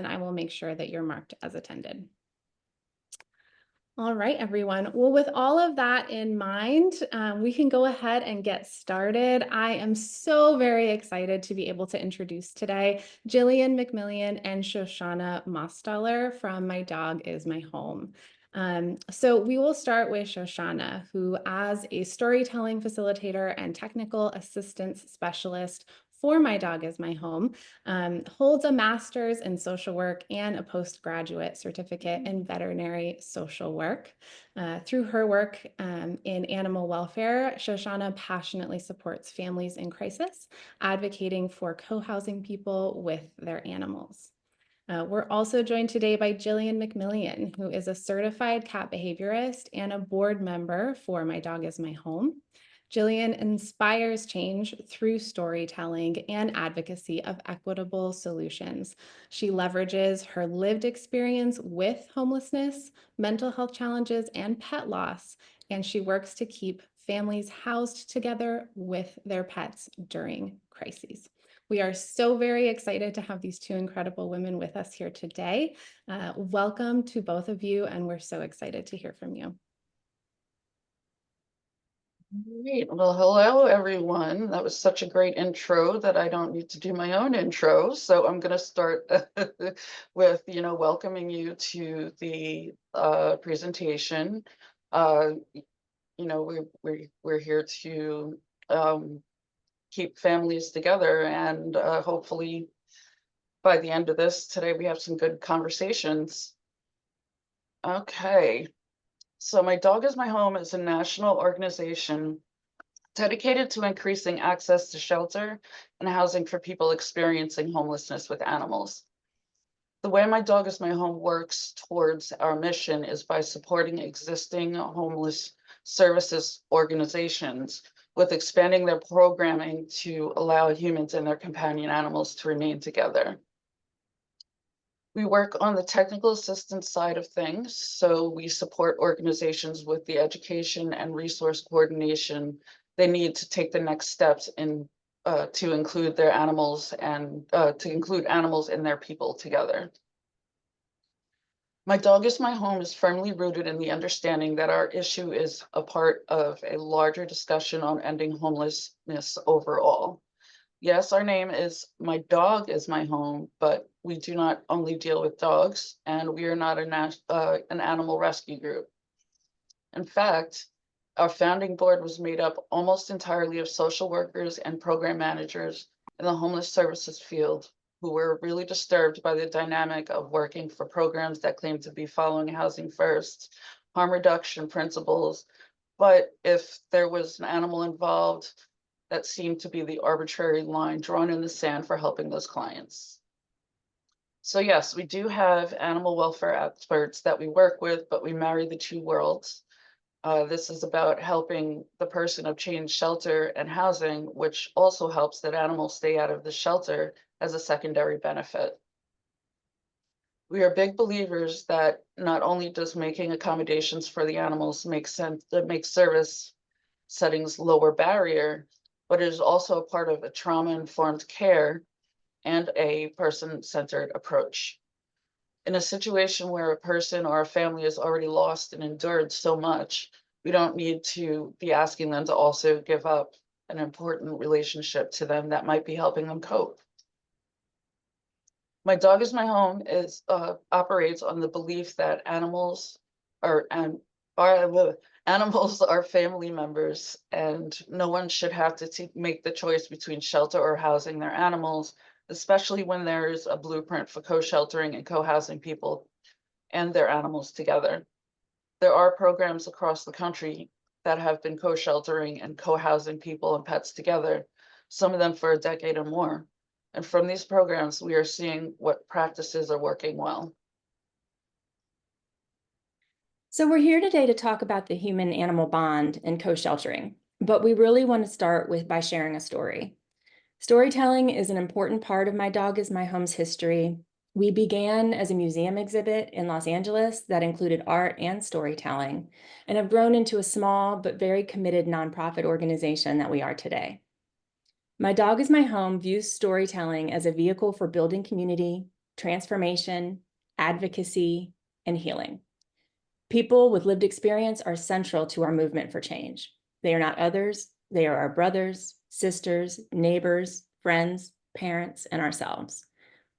and I will make sure that you're marked as attended. All right, everyone. Well, with all of that in mind, we can go ahead and get started. I am so very excited to be able to introduce today Jillian McMillian and Shoshana Mosteller from My Dog Is My Home. So we will start with Shoshana, who as a storytelling facilitator and technical assistance specialist for My Dog Is My Home, holds a master's in social work and a postgraduate certificate in veterinary social work. Through her work in animal welfare, Shoshana passionately supports families in crisis, advocating for co-housing people with their animals. We're also joined today by Jillian McMillian, who is a certified cat behaviorist and a board member for My Dog Is My Home. Jillian inspires change through storytelling and advocacy of equitable solutions. She leverages her lived experience with homelessness, mental health challenges, and pet loss, and she works to keep families housed together with their pets during crises. We are so very excited to have these two incredible women with us here today. Welcome to both of you, and we're so excited to hear from you. Great. Well, hello, everyone. That was such a great intro that I don't need to do my own intro. So I'm going to start with, welcoming you to the presentation. Uh, we're here to keep families together, and hopefully by the end of this today, we have some good conversations. Okay. So My Dog Is My Home is a national organization dedicated to increasing access to shelter and housing for people experiencing homelessness with animals. The way My Dog Is My Home works towards our mission is by supporting existing homeless services organizations with expanding their programming to allow humans and their companion animals to remain together. We work on the technical assistance side of things, so we support organizations with the education and resource coordination they need to take the next steps in to include their animals and to include animals and their people together. My Dog Is My Home is firmly rooted in the understanding that our issue is a part of a larger discussion on ending homelessness overall. Yes, our name is My Dog Is My Home, but we do not only deal with dogs, and we are not an animal rescue group. In fact, our founding board was made up almost entirely of social workers and program managers in the homeless services field who were really disturbed by the dynamic of working for programs that claim to be following housing first, harm reduction principles, but if there was an animal involved, that seemed to be the arbitrary line drawn in the sand for helping those clients. So yes, we do have animal welfare experts that we work with, but we marry the two worlds. This is about helping the person obtain shelter and housing, which also helps that animals stay out of the shelter as a secondary benefit. We are big believers that not only does making accommodations for the animals make sense, that makes service settings lower barrier, but it is also a part of a trauma-informed care and a person-centered approach. In a situation where a person or a family is already lost and endured so much, we don't need to be asking them to also give up an important relationship to them that might be helping them cope. My Dog Is My Home is operates on the belief that animals are animals are family members, and no one should have to make the choice between shelter or housing their animals, especially when there's a blueprint for co-sheltering and co-housing people and their animals together. There are programs across the country that have been co-sheltering and co-housing people and pets together, some of them for a decade or more. And from these programs, we are seeing what practices are working well. So we're here today to talk about the human-animal bond and co-sheltering, but we really want to start by sharing a story. Storytelling is an important part of My Dog Is My Home's history. We began as a museum exhibit in Los Angeles that included art and storytelling, and have grown into a small but very committed nonprofit organization that we are today. My Dog Is My Home views storytelling as a vehicle for building community, transformation, advocacy, and healing. People with lived experience are central to our movement for change. They are not others. They are our brothers, sisters, neighbors, friends, parents, and ourselves.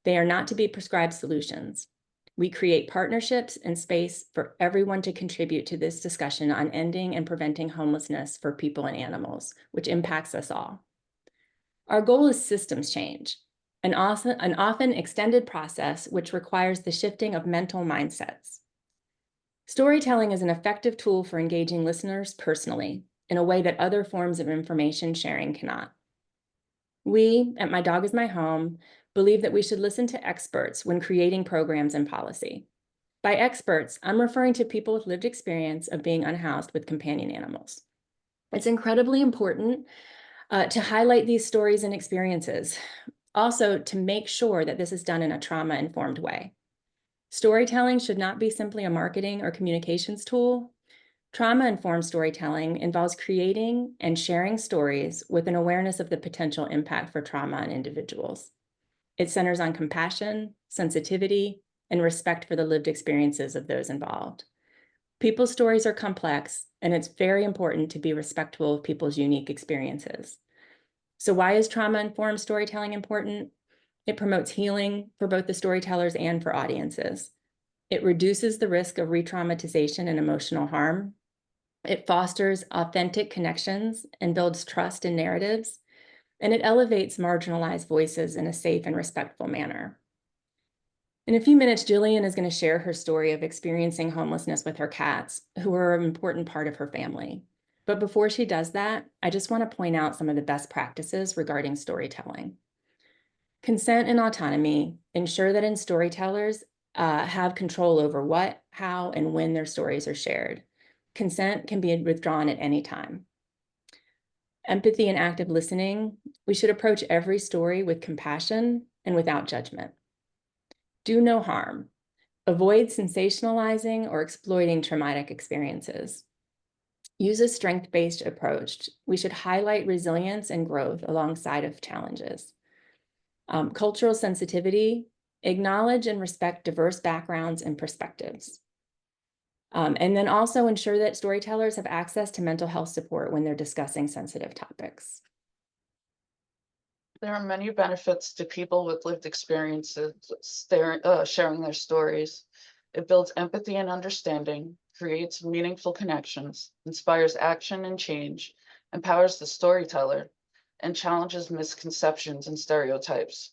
They are not to be prescribed solutions. We create partnerships and space for everyone to contribute to this discussion on ending and preventing homelessness for people and animals, which impacts us all. Our goal is systems change, an often extended process which requires the shifting of mental mindsets. Storytelling is an effective tool for engaging listeners personally in a way that other forms of information sharing cannot. We, at My Dog is My Home, believe that we should listen to experts when creating programs and policy. By experts, I'm referring to people with lived experience of being unhoused with companion animals. It's incredibly important to highlight these stories and experiences, also to make sure that this is done in a trauma-informed way. Storytelling should not be simply a marketing or communications tool. Trauma-informed storytelling involves creating and sharing stories with an awareness of the potential impact for trauma on individuals. It centers on compassion, sensitivity, and respect for the lived experiences of those involved. People's stories are complex, and it's very important to be respectful of people's unique experiences. So why is trauma-informed storytelling important? It promotes healing for both the storytellers and for audiences. It reduces the risk of re-traumatization and emotional harm. It fosters authentic connections and builds trust in narratives. And it elevates marginalized voices in a safe and respectful manner. In a few minutes, Jillian is going to share her story of experiencing homelessness with her cats, who are an important part of her family. But before she does that, I just want to point out some of the best practices regarding storytelling. Consent and autonomy ensure that in storytellers have control over what, how, and when their stories are shared. Consent can be withdrawn at any time. Empathy and active listening, we should approach every story with compassion and without judgment. Do no harm. Avoid sensationalizing or exploiting traumatic experiences. Use a strength-based approach. We should highlight resilience and growth alongside of challenges. Cultural sensitivity, acknowledge and respect diverse backgrounds and perspectives. And then also ensure that storytellers have access to mental health support when they're discussing sensitive topics. There are many benefits to people with lived experiences sharing their stories. It builds empathy and understanding, creates meaningful connections, inspires action and change, empowers the storyteller, and challenges misconceptions and stereotypes.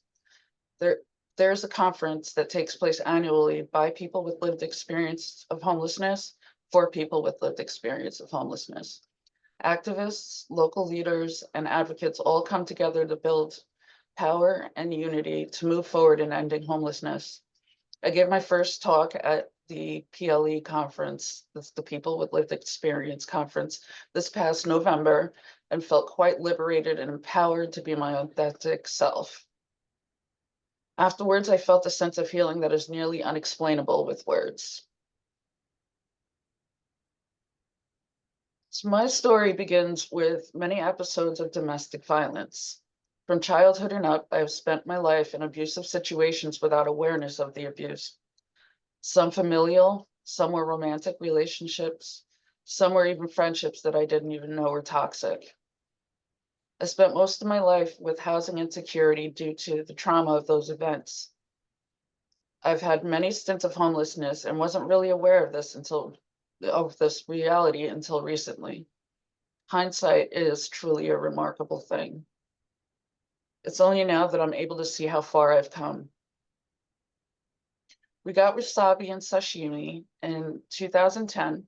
There's a conference that takes place annually by people with lived experience of homelessness for people with lived experience of homelessness. Activists, local leaders, and advocates all come together to build power and unity to move forward in ending homelessness. I gave my first talk at the PLE conference, that's the People with Lived Experience conference, this past November, and felt quite liberated and empowered to be my authentic self. Afterwards, I felt a sense of healing that is nearly unexplainable with words. So my story begins with many episodes of domestic violence. From childhood and up, I have spent my life in abusive situations without awareness of the abuse. Some familial, some were romantic relationships, some were even friendships that I didn't even know were toxic. I spent most of my life with housing insecurity due to the trauma of those events. I've had many stints of homelessness and wasn't really aware of this reality until recently. Hindsight is truly a remarkable thing. It's only now that I'm able to see how far I've come. We got wasabi and sashimi in 2010,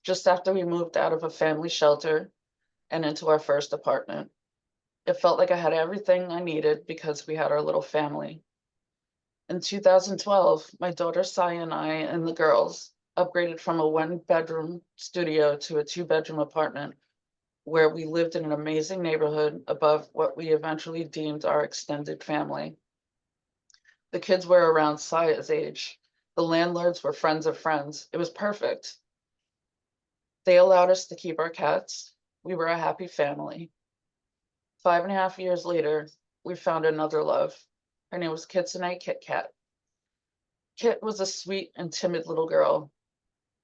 just after we moved out of a family shelter and into our first apartment. It felt like I had everything I needed because we had our little family. In 2012, my daughter Saya and I and the girls upgraded from a one-bedroom studio to a two-bedroom apartment where we lived in an amazing neighborhood above what we eventually deemed our extended family. The kids were around Saya's age. The landlords were friends of friends. It was perfect. They allowed us to keep our cats. We were a happy family. 5.5 years later, we found another love. Her name was Kitsune Kit Kat. Kit was a sweet and timid little girl,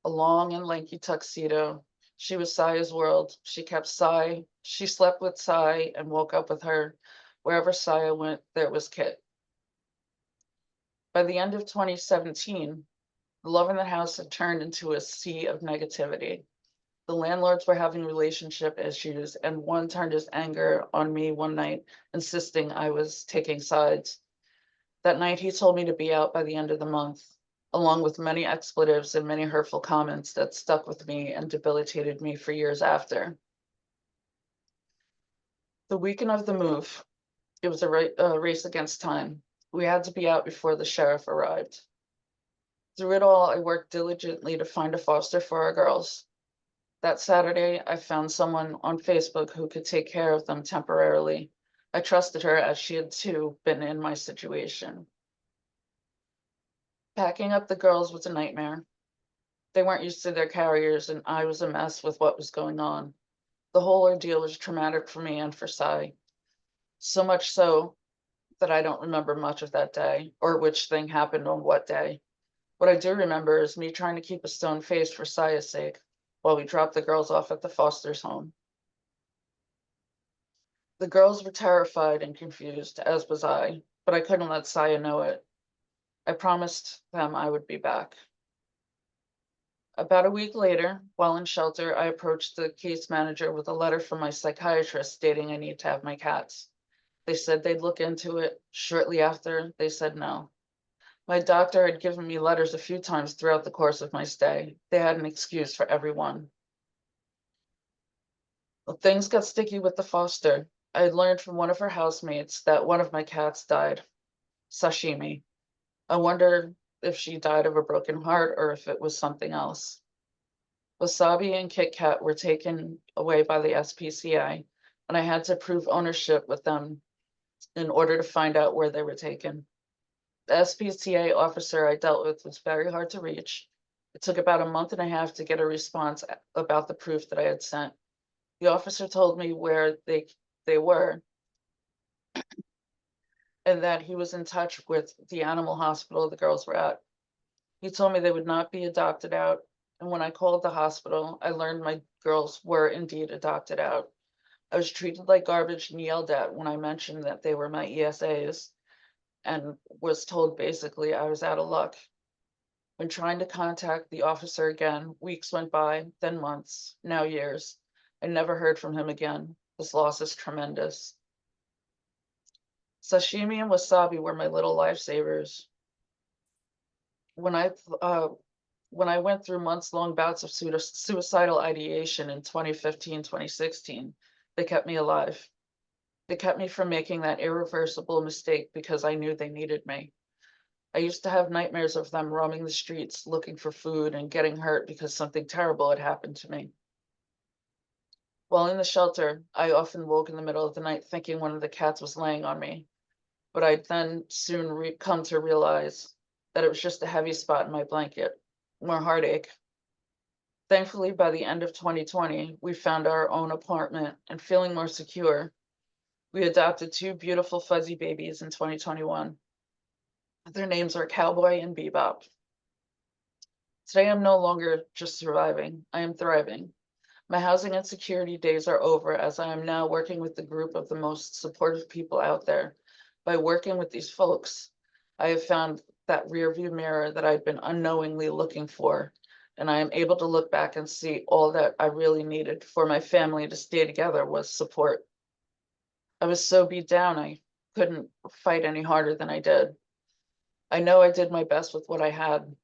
a long and lanky tuxedo. She was Saya's world. She kept Saya. She slept with Saya and woke up with her. Wherever Saya went, there was Kit. By the end of 2017, the love in the house had turned into a sea of negativity. The landlords were having relationship issues, and one turned his anger on me one night, insisting I was taking sides. That night, he told me to be out by the end of the month, along with many expletives and many hurtful comments that stuck with me and debilitated me for years after. The weekend of the move, it was a race against time. We had to be out before the sheriff arrived. Through it all, I worked diligently to find a foster for our girls. That Saturday, I found someone on Facebook who could take care of them temporarily. I trusted her as she had too been in my situation. Packing up the girls was a nightmare. They weren't used to their carriers, and I was a mess with what was going on. The whole ordeal was traumatic for me and for Sai. So much so that I don't remember much of that day or which thing happened on what day. What I do remember is me trying to keep a stone face for Saya's sake while we dropped the girls off at the foster's home. The girls were terrified and confused, as was I, but I couldn't let Saya know it. I promised them I would be back. About a week later, while in shelter, I approached the case manager with a letter from my psychiatrist stating I need to have my cats. They said they'd look into it. Shortly after, they said no. My doctor had given me letters a few times throughout the course of my stay. They had an excuse for everyone. Well, things got sticky with the foster. I had learned from one of her housemates that one of my cats died. Sashimi. I wonder if she died of a broken heart or if it was something else. Wasabi and Kit Kat were taken away by the SPCA, and I had to prove ownership with them in order to find out where they were taken. The SPCA officer I dealt with was very hard to reach. It took about a month and a half to get a response about the proof that I had sent. The officer told me where they were and that he was in touch with the animal hospital the girls were at. He told me they would not be adopted out, and when I called the hospital, I learned my girls were indeed adopted out. I was treated like garbage and yelled at when I mentioned that they were my ESAs and was told basically I was out of luck. When trying to contact the officer again, weeks went by, then months, now years. I never heard from him again. This loss is tremendous. Sashimi and wasabi were my little lifesavers. When I uh, when I went through months-long bouts of suicidal ideation in 2015, 2016, they kept me alive. They kept me from making that irreversible mistake because I knew they needed me. I used to have nightmares of them roaming the streets looking for food and getting hurt because something terrible had happened to me. While in the shelter, I often woke in the middle of the night thinking one of the cats was laying on me, but I'd then soon come to realize that it was just a heavy spot in my blanket, more heartache. Thankfully, by the end of 2020, we found our own apartment and feeling more secure, we adopted two beautiful fuzzy babies in 2021. Their names are Cowboy and Bebop. Today, I'm no longer just surviving, I am thriving. My housing insecurity days are over as I am now working with the group of the most supportive people out there. By working with these folks, I have found that rear view mirror that I'd been unknowingly looking for, and I am able to look back and see all that I really needed for my family to stay together was support. I was so beat down, I couldn't fight any harder than I did. I know I did my best with what I had.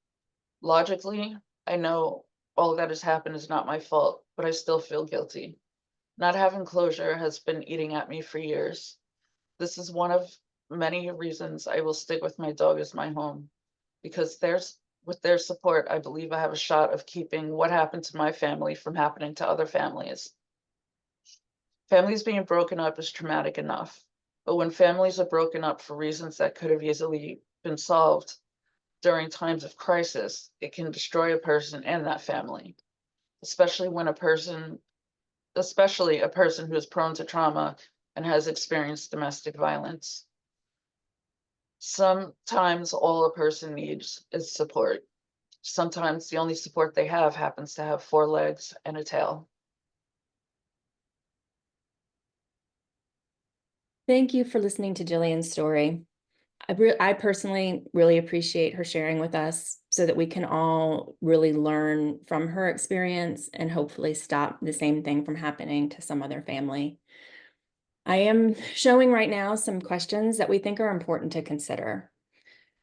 Logically, I know all that has happened is not my fault, but I still feel guilty. Not having closure has been eating at me for years. This is one of many reasons I will stick with my dog as my home, because with their support, I believe I have a shot of keeping what happened to my family from happening to other families. Families being broken up is traumatic enough, but when families are broken up for reasons that could have easily been solved during times of crisis, it can destroy a person and that family, especially a person who is prone to trauma and has experienced domestic violence. Sometimes all a person needs is support. Sometimes the only support they have happens to have 4 legs and a tail. Thank you for listening to Jillian's story. I personally really appreciate her sharing with us so that we can all really learn from her experience and hopefully stop the same thing from happening to some other family. I am showing right now some questions that we think are important to consider.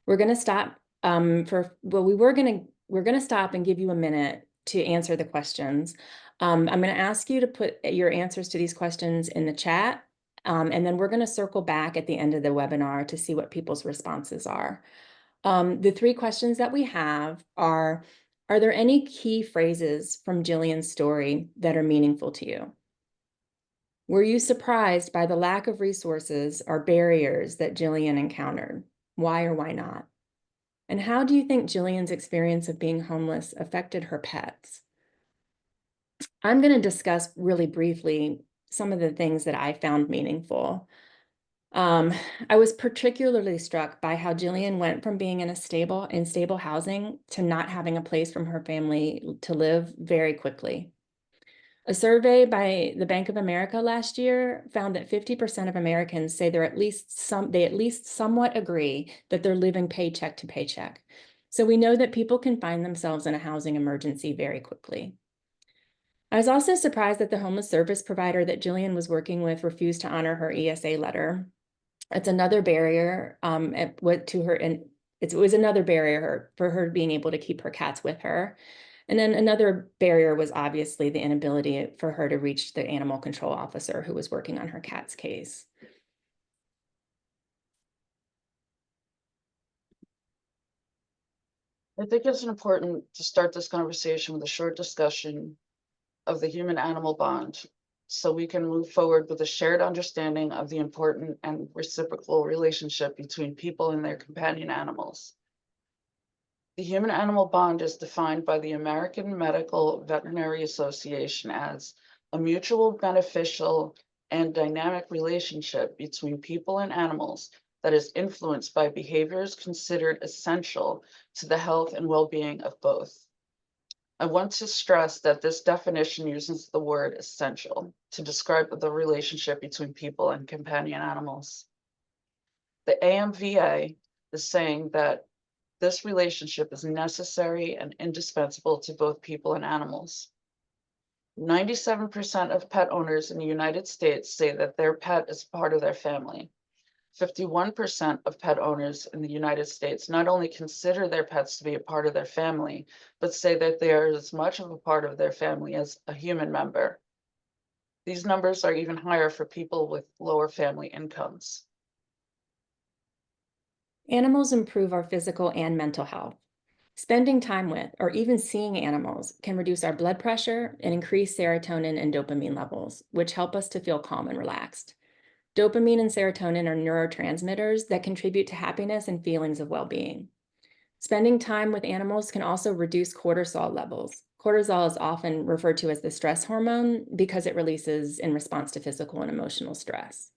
We're going to stop we're going to stop and give you a minute to answer the questions. I'm going to ask you to put your answers to these questions in the chat. And then we're going to circle back at the end of the webinar to see what people's responses are. The 3 questions that we have are there any key phrases from Jillian's story that are meaningful to you? Were you surprised by the lack of resources or barriers that Jillian encountered? Why or why not? And how do you think Jillian's experience of being homeless affected her pets? I'm going to discuss really briefly some of the things that I found meaningful. I was particularly struck by how Jillian went from being in stable housing to not having a place from her family to live very quickly. A survey by the Bank of America last year found that 50% of Americans say they at least somewhat agree that they're living paycheck to paycheck. So we know that people can find themselves in a housing emergency very quickly. I was also surprised that the homeless service provider that Jillian was working with refused to honor her ESA letter. It's another barrier it was another barrier for her being able to keep her cats with her. And then another barrier was obviously the inability for her to reach the animal control officer who was working on her cat's case. I think it's important to start this conversation with a short discussion of the human-animal bond, so we can move forward with a shared understanding of the important and reciprocal relationship between people and their companion animals. The human-animal bond is defined by the American Medical Veterinary Association as a mutual beneficial and dynamic relationship between people and animals that is influenced by behaviors considered essential to the health and well-being of both. I want to stress that this definition uses the word essential to describe the relationship between people and companion animals. The AMVA is saying that this relationship is necessary and indispensable to both people and animals. 97% of pet owners in the United States say that their pet is part of their family. 51% of pet owners in the United States not only consider their pets to be a part of their family, but say that they are as much of a part of their family as a human member. These numbers are even higher for people with lower family incomes. Animals improve our physical and mental health. Spending time with or even seeing animals can reduce our blood pressure and increase serotonin and dopamine levels, which help us to feel calm and relaxed. Dopamine and serotonin are neurotransmitters that contribute to happiness and feelings of well-being. Spending time with animals can also reduce cortisol levels. Cortisol is often referred to as the stress hormone because it releases in response to physical and emotional stress.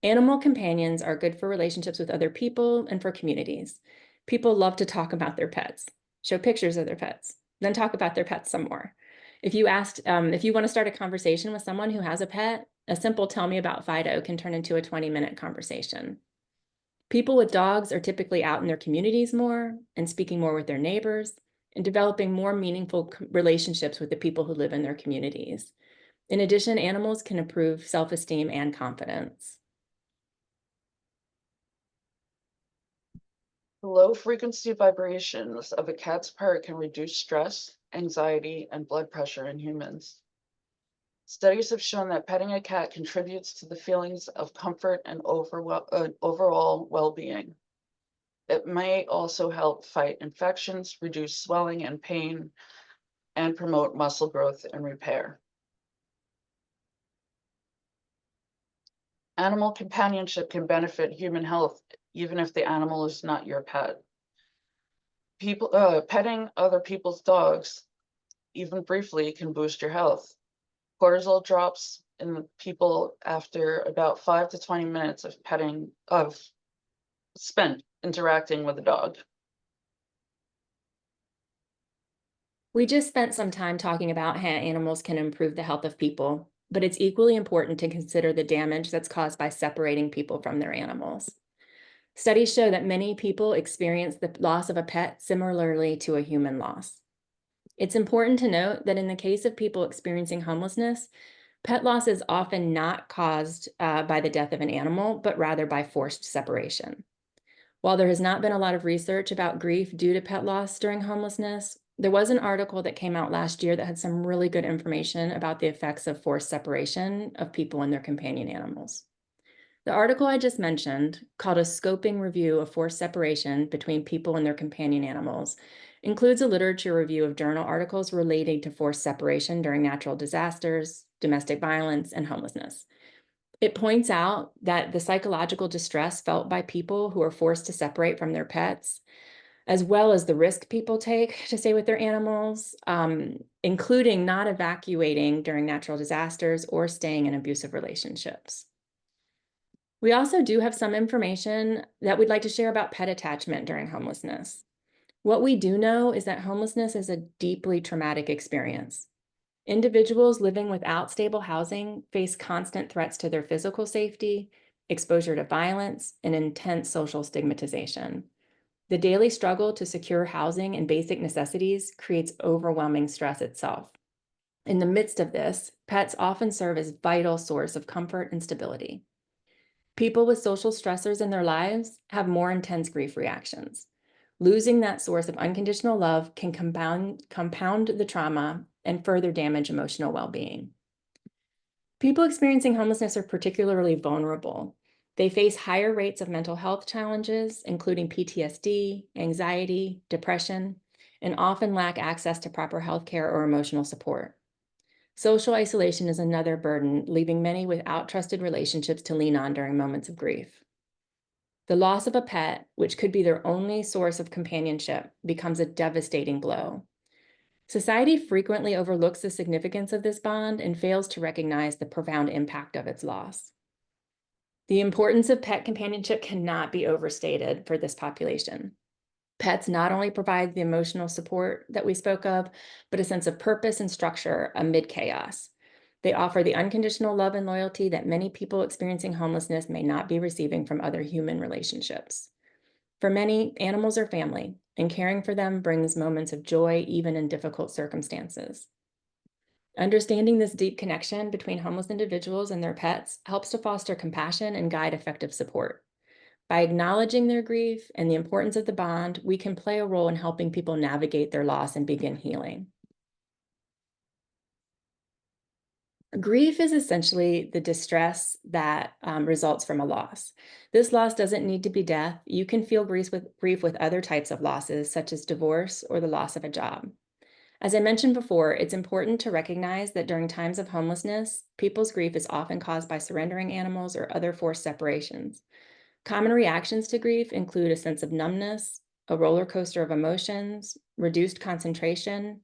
Animal companions are good for relationships with other people and for communities. People love to talk about their pets, show pictures of their pets, then talk about their pets some more. If you want to start a conversation with someone who has a pet, a simple tell me about Fido can turn into a 20-minute conversation. People with dogs are typically out in their communities more and speaking more with their neighbors and developing more meaningful relationships with the people who live in their communities. In addition, animals can improve self-esteem and confidence. The low frequency vibrations of a cat's purr can reduce stress, anxiety, and blood pressure in humans. Studies have shown that petting a cat contributes to the feelings of comfort and overall well-being. It may also help fight infections, reduce swelling and pain, and promote muscle growth and repair. Animal companionship can benefit human health even if the animal is not your pet. Petting other people's dogs, even briefly, can boost your health. Cortisol drops in people after about 5 to 20 minutes of spent interacting with a dog. We just spent some time talking about how animals can improve the health of people, but it's equally important to consider the damage that's caused by separating people from their animals. Studies show that many people experience the loss of a pet similarly to a human loss. It's important to note that in the case of people experiencing homelessness, pet loss is often not caused by the death of an animal, but rather by forced separation. While there has not been a lot of research about grief due to pet loss during homelessness, there was an article that came out last year that had some really good information about the effects of forced separation of people and their companion animals. The article I just mentioned, called A Scoping Review of Forced Separation Between People and Their Companion Animals, includes a literature review of journal articles relating to forced separation during natural disasters, domestic violence, and homelessness. It points out that the psychological distress felt by people who are forced to separate from their pets, as well as the risk people take to stay with their animals, including not evacuating during natural disasters or staying in abusive relationships. We also do have some information that we'd like to share about pet attachment during homelessness. What we do know is that homelessness is a deeply traumatic experience. Individuals living without stable housing face constant threats to their physical safety, exposure to violence, and intense social stigmatization. The daily struggle to secure housing and basic necessities creates overwhelming stress itself. In the midst of this, pets often serve as a vital source of comfort and stability. People with social stressors in their lives have more intense grief reactions. Losing that source of unconditional love can compound the trauma and further damage emotional well-being. People experiencing homelessness are particularly vulnerable. They face higher rates of mental health challenges, including PTSD, anxiety, depression, and often lack access to proper health care or emotional support. Social isolation is another burden, leaving many without trusted relationships to lean on during moments of grief. The loss of a pet, which could be their only source of companionship, becomes a devastating blow. Society frequently overlooks the significance of this bond and fails to recognize the profound impact of its loss. The importance of pet companionship cannot be overstated for this population. Pets not only provide the emotional support that we spoke of, but a sense of purpose and structure amid chaos. They offer the unconditional love and loyalty that many people experiencing homelessness may not be receiving from other human relationships. For many, animals are family, and caring for them brings moments of joy even in difficult circumstances. Understanding this deep connection between homeless individuals and their pets helps to foster compassion and guide effective support. By acknowledging their grief and the importance of the bond, we can play a role in helping people navigate their loss and begin healing. Grief is essentially the distress that results from a loss. This loss doesn't need to be death. You can feel grief with other types of losses, such as divorce or the loss of a job. As I mentioned before, it's important to recognize that during times of homelessness, people's grief is often caused by surrendering animals or other forced separations. Common reactions to grief include a sense of numbness, a roller coaster of emotions, reduced concentration,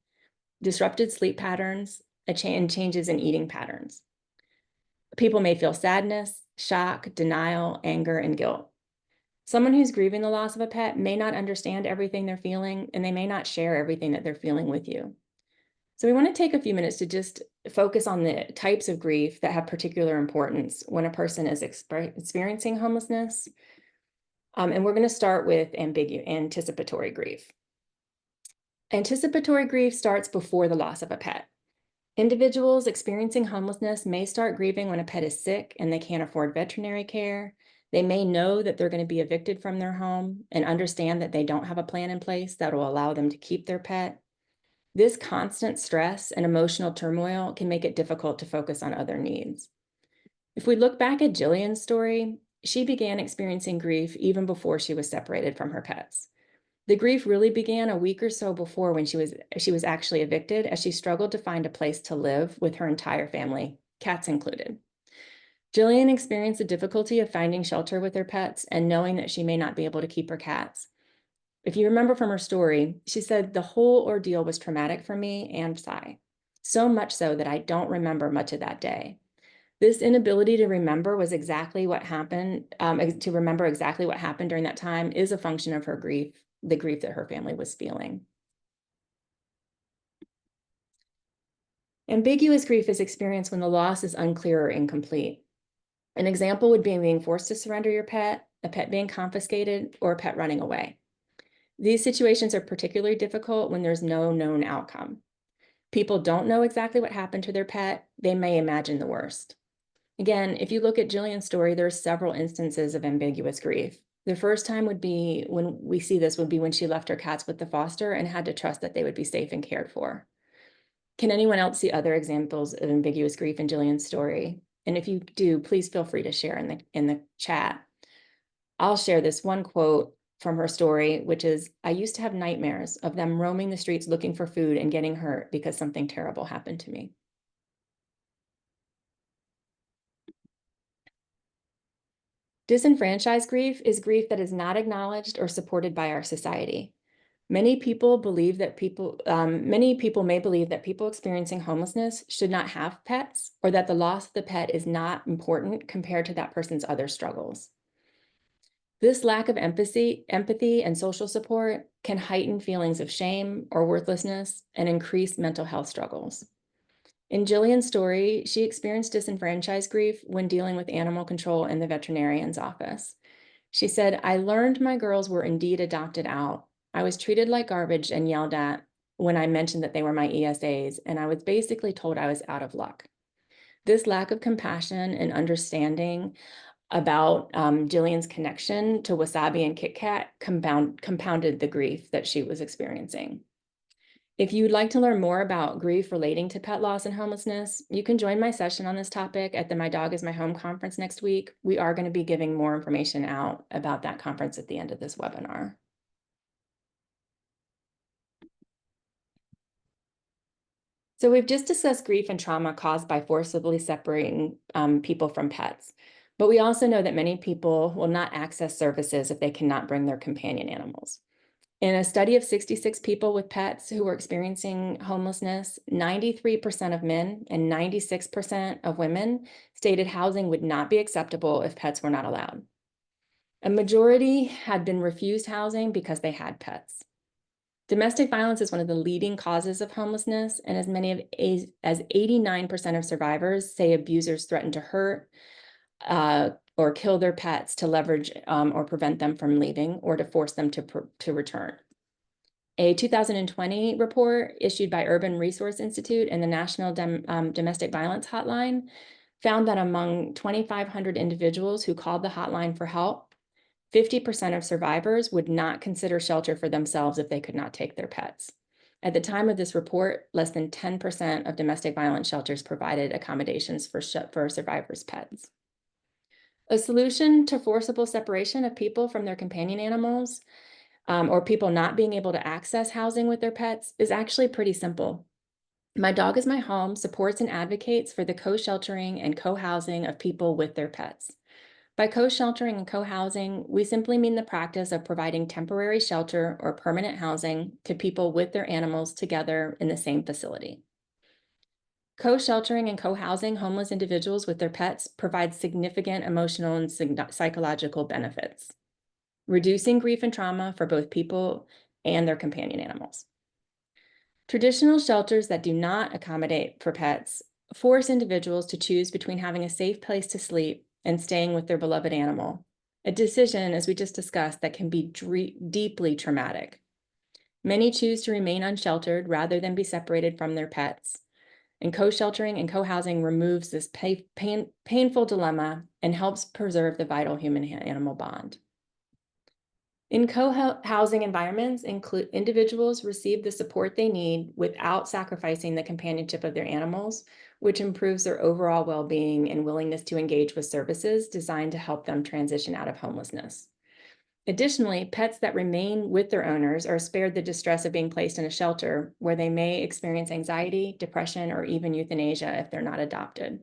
disrupted sleep patterns, and changes in eating patterns. People may feel sadness, shock, denial, anger, and guilt. Someone who's grieving the loss of a pet may not understand everything they're feeling, and they may not share everything that they're feeling with you. So we want to take a few minutes to just focus on the types of grief that have particular importance when a person is experiencing homelessness. And we're going to start with anticipatory grief. Anticipatory grief starts before the loss of a pet. Individuals experiencing homelessness may start grieving when a pet is sick and they can't afford veterinary care. They may know that they're going to be evicted from their home and understand that they don't have a plan in place that will allow them to keep their pet. This constant stress and emotional turmoil can make it difficult to focus on other needs. If we look back at Jillian's story, she began experiencing grief even before she was separated from her pets. The grief really began a week or so before when she was actually evicted, as she struggled to find a place to live with her entire family, cats included. Jillian experienced the difficulty of finding shelter with her pets and knowing that she may not be able to keep her cats. If you remember from her story, she said, "The whole ordeal was traumatic for me and Cy, so much so that I don't remember much of that day. This inability to remember was exactly what happened, to remember exactly what happened during that time is a function of her grief, the grief that her family was feeling. Ambiguous grief is experienced when the loss is unclear or incomplete. An example would be being forced to surrender your pet, a pet being confiscated, or a pet running away. These situations are particularly difficult when there's no known outcome. People don't know exactly what happened to their pet. They may imagine the worst. Again, if you look at Jillian's story, there are several instances of ambiguous grief. The first time would be when we see this would be when she left her cats with the foster and had to trust that they would be safe and cared for. Can anyone else see other examples of ambiguous grief in Jillian's story? And if you do, please feel free to share in the chat. I'll share this one quote from her story, which is, "I used to have nightmares of them roaming the streets looking for food and getting hurt because something terrible happened to me." Disenfranchised grief is grief that is not acknowledged or supported by our society. Many people may believe that people experiencing homelessness should not have pets, or that the loss of the pet is not important compared to that person's other struggles. This lack of empathy and social support can heighten feelings of shame or worthlessness and increase mental health struggles. In Jillian's story, she experienced disenfranchised grief when dealing with animal control in the veterinarian's office. She said, "I learned my girls were indeed adopted out. I was treated like garbage and yelled at when I mentioned that they were my ESAs, and I was basically told I was out of luck." This lack of compassion and understanding about Jillian's connection to Wasabi and Kit Kat compounded the grief that she was experiencing. If you'd like to learn more about grief relating to pet loss and homelessness, you can join my session on this topic at the My Dog is My Home conference next week. We are going to be giving more information out about that conference at the end of this webinar. So we've just discussed grief and trauma caused by forcibly separating people from pets. But we also know that many people will not access services if they cannot bring their companion animals. In a study of 66 people with pets who were experiencing homelessness, 93% of men and 96% of women stated housing would not be acceptable if pets were not allowed. A majority had been refused housing because they had pets. Domestic violence is one of the leading causes of homelessness, and as many as 89% of survivors say abusers threaten to hurt or kill their pets to leverage or prevent them from leaving or to force them to return. A 2020 report issued by Urban Resource Institute and the National Domestic Violence Hotline found that among 2,500 individuals who called the hotline for help, 50% of survivors would not consider shelter for themselves if they could not take their pets. At the time of this report, less than 10% of domestic violence shelters provided accommodations for survivors' pets. A solution to forcible separation of people from their companion animals or people not being able to access housing with their pets is actually pretty simple. My Dog is My Home supports and advocates for the co-sheltering and co-housing of people with their pets. By co-sheltering and co-housing, we simply mean the practice of providing temporary shelter or permanent housing to people with their animals together in the same facility. Co-sheltering and co-housing homeless individuals with their pets provides significant emotional and psychological benefits, reducing grief and trauma for both people and their companion animals. Traditional shelters that do not accommodate for pets force individuals to choose between having a safe place to sleep and staying with their beloved animal, a decision, as we just discussed, that can be deeply traumatic. Many choose to remain unsheltered rather than be separated from their pets. And co-sheltering and co-housing removes this painful dilemma and helps preserve the vital human-animal bond. In co-housing environments, individuals receive the support they need without sacrificing the companionship of their animals, which improves their overall well-being and willingness to engage with services designed to help them transition out of homelessness. Additionally, pets that remain with their owners are spared the distress of being placed in a shelter where they may experience anxiety, depression, or even euthanasia if they're not adopted.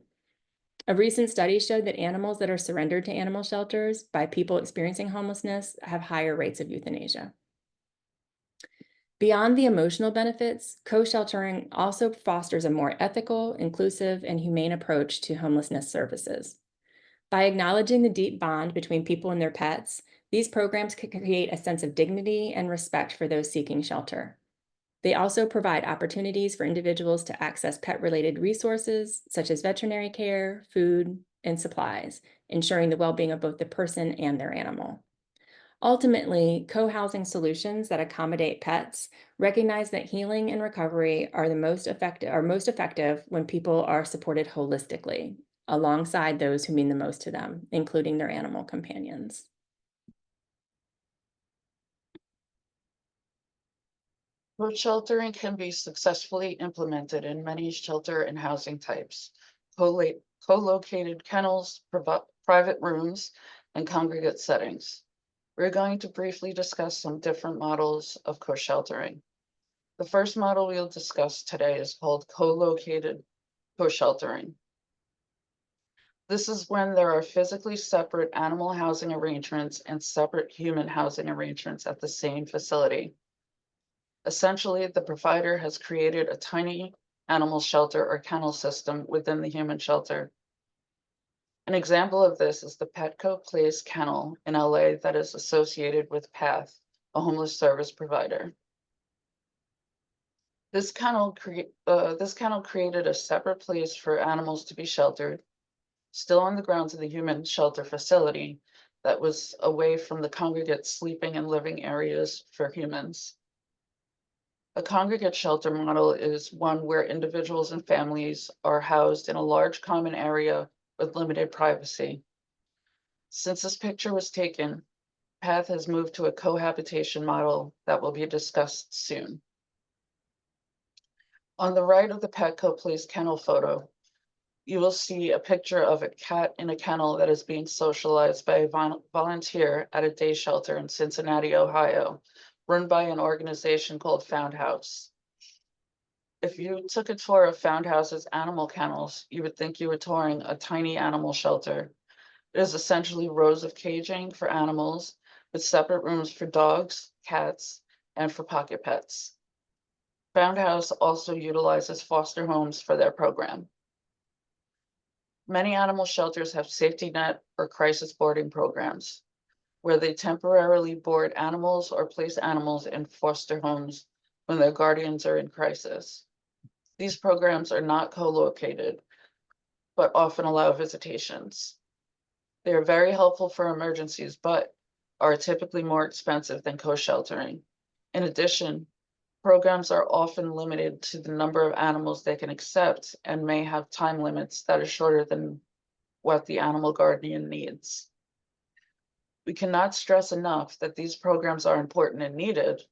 A recent study showed that animals that are surrendered to animal shelters by people experiencing homelessness have higher rates of euthanasia. Beyond the emotional benefits, co-sheltering also fosters a more ethical, inclusive, and humane approach to homelessness services. By acknowledging the deep bond between people and their pets, these programs can create a sense of dignity and respect for those seeking shelter. They also provide opportunities for individuals to access pet-related resources such as veterinary care, food, and supplies, ensuring the well-being of both the person and their animal. Ultimately, co-housing solutions that accommodate pets recognize that healing and recovery are most effective when people are supported holistically, alongside those who mean the most to them, including their animal companions. Co-sheltering can be successfully implemented in many shelter and housing types. Co-located kennels, private rooms, and congregate settings. We're going to briefly discuss some different models of co-sheltering. The first model we'll discuss today is called co-located co-sheltering. This is when there are physically separate animal housing arrangements and separate human housing arrangements at the same facility. Essentially, the provider has created a tiny animal shelter or kennel system within the human shelter. An example of this is the Petco Place Kennel in LA that is associated with PATH, a homeless service provider. This kennel created a separate place for animals to be sheltered, still on the grounds of the human shelter facility that was away from the congregate sleeping and living areas for humans. A congregate shelter model is one where individuals and families are housed in a large common area with limited privacy. Since this picture was taken, PATH has moved to a cohabitation model that will be discussed soon. On the right of the Petco Place kennel photo, you will see a picture of a cat in a kennel that is being socialized by a volunteer at a day shelter in Cincinnati, Ohio, run by an organization called Found House. If you took a tour of Found House's animal kennels, you would think you were touring a tiny animal shelter. It is essentially rows of caging for animals with separate rooms for dogs, cats, and for pocket pets. Found House also utilizes foster homes for their program. Many animal shelters have safety net or crisis boarding programs where they temporarily board animals or place animals in foster homes when their guardians are in crisis. These programs are not co-located, but often allow visitations. They are very helpful for emergencies, but are typically more expensive than co-sheltering. In addition, programs are often limited to the number of animals they can accept and may have time limits that are shorter than what the animal guardian needs. We cannot stress enough that these programs are important and needed,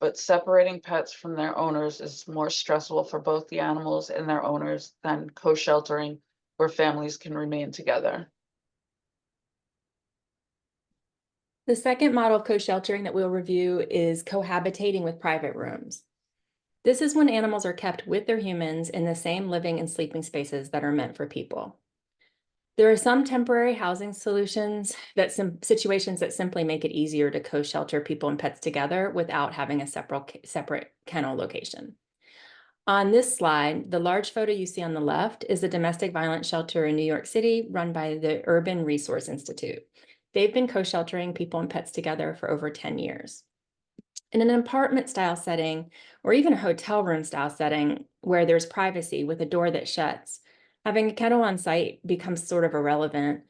but separating pets from their owners is more stressful for both the animals and their owners than co-sheltering, where families can remain together. The second model of co-sheltering that we'll review is cohabitating with private rooms. This is when animals are kept with their humans in the same living and sleeping spaces that are meant for people. There are some temporary housing solutions situations that simply make it easier to co-shelter people and pets together without having a separate kennel location. On this slide, the large photo you see on the left is a domestic violence shelter in New York City run by the Urban Resource Institute. They've been co-sheltering people and pets together for over 10 years. In an apartment style setting, or even a hotel room style setting where there's privacy with a door that shuts, having a kennel on site becomes sort of irrelevant.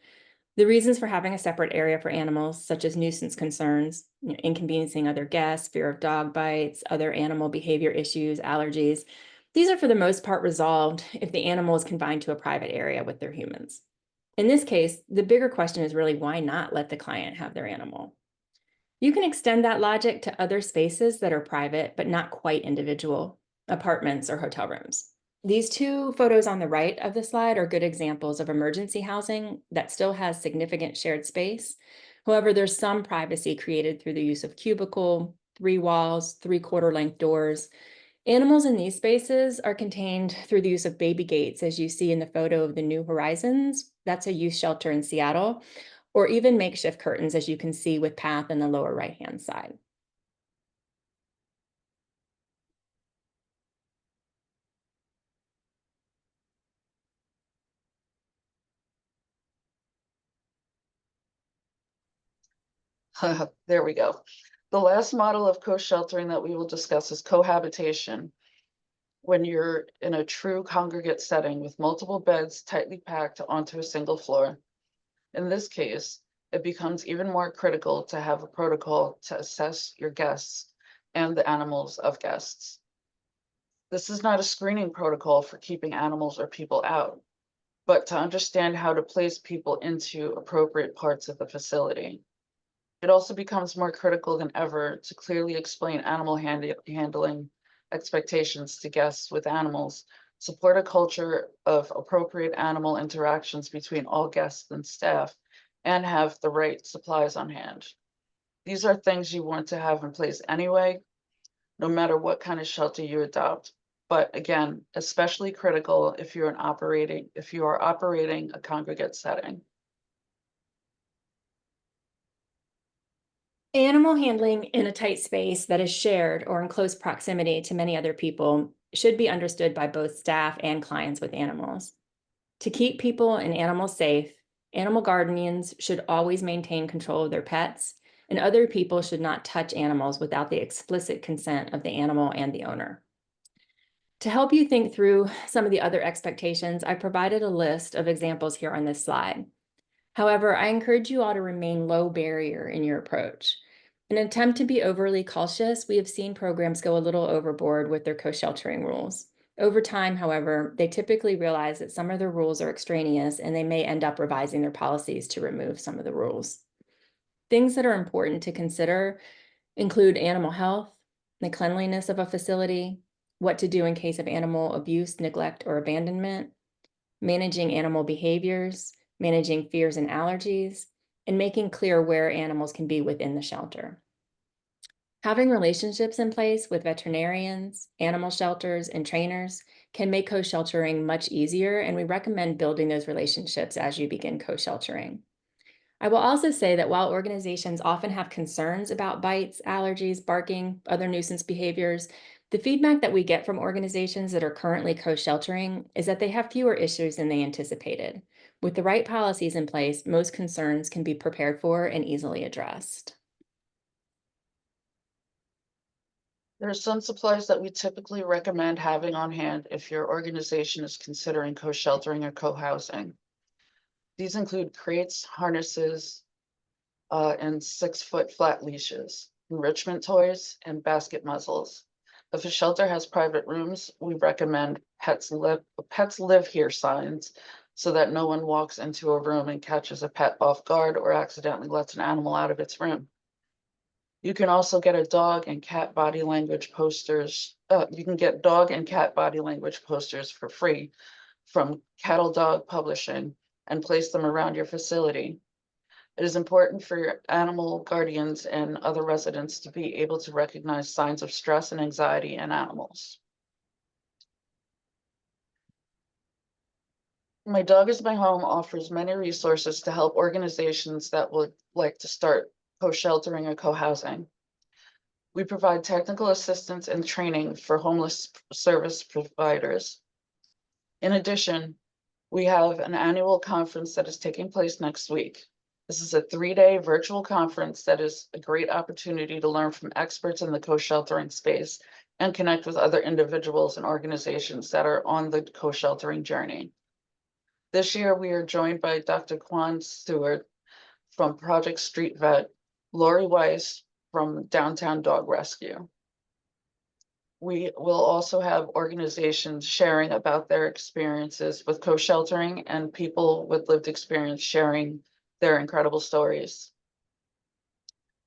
The reasons for having a separate area for animals, such as nuisance concerns, inconveniencing other guests, fear of dog bites, other animal behavior issues, allergies, these are for the most part resolved if the animal is confined to a private area with their humans. In this case, the bigger question is really why not let the client have their animal? You can extend that logic to other spaces that are private, but not quite individual, apartments or hotel rooms. These two photos on the right of the slide are good examples of emergency housing that still has significant shared space. However, there's some privacy created through the use of cubicle, 3 walls, 3/4 length doors. Animals in these spaces are contained through the use of baby gates, as you see in the photo of the New Horizons. That's a youth shelter in Seattle, or even makeshift curtains, as you can see with PATH in the lower right-hand side. There we go. The last model of co-sheltering that we will discuss is cohabitation, when you're in a true congregate setting with multiple beds tightly packed onto a single floor. In this case, it becomes even more critical to have a protocol to assess your guests and the animals of guests. This is not a screening protocol for keeping animals or people out, but to understand how to place people into appropriate parts of the facility. It also becomes more critical than ever to clearly explain animal handling expectations to guests with animals, support a culture of appropriate animal interactions between all guests and staff, and have the right supplies on hand. These are things you want to have in place anyway, no matter what kind of shelter you adopt. But again, especially critical if you are operating a congregate setting. Animal handling in a tight space that is shared or in close proximity to many other people should be understood by both staff and clients with animals. To keep people and animals safe, animal guardians should always maintain control of their pets, and other people should not touch animals without the explicit consent of the animal and the owner. To help you think through some of the other expectations, I provided a list of examples here on this slide. However, I encourage you all to remain low barrier in your approach. In an attempt to be overly cautious, we have seen programs go a little overboard with their co-sheltering rules. Over time, however, they typically realize that some of their rules are extraneous and they may end up revising their policies to remove some of the rules. Things that are important to consider include animal health, the cleanliness of a facility, what to do in case of animal abuse, neglect, or abandonment, managing animal behaviors, managing fears and allergies, and making clear where animals can be within the shelter. Having relationships in place with veterinarians, animal shelters, and trainers can make co-sheltering much easier, and we recommend building those relationships as you begin co-sheltering. I will also say that while organizations often have concerns about bites, allergies, barking, other nuisance behaviors, the feedback that we get from organizations that are currently co-sheltering is that they have fewer issues than they anticipated. With the right policies in place, most concerns can be prepared for and easily addressed. There are some supplies that we typically recommend having on hand if your organization is considering co-sheltering or co-housing. These include crates, harnesses, and 6-foot flat leashes, enrichment toys, and basket muzzles. If a shelter has private rooms, we recommend pets live here signs so that no one walks into a room and catches a pet off guard or accidentally lets an animal out of its room. You can also get a dog and cat body language posters. You can get dog and cat body language posters for free from Cattle Dog Publishing and place them around your facility. It is important for your animal guardians and other residents to be able to recognize signs of stress and anxiety in animals. My Dog is My Home offers many resources to help organizations that would like to start co-sheltering or co-housing. We provide technical assistance and training for homeless service providers. In addition, we have an annual conference that is taking place next week. This is a 3-day virtual conference that is a great opportunity to learn from experts in the co-sheltering space and connect with other individuals and organizations that are on the co-sheltering journey. This year, we are joined by Dr. Quan Stewart from Project Street Vet, Lori Weiss from Downtown Dog Rescue. We will also have organizations sharing about their experiences with co-sheltering and people with lived experience sharing their incredible stories.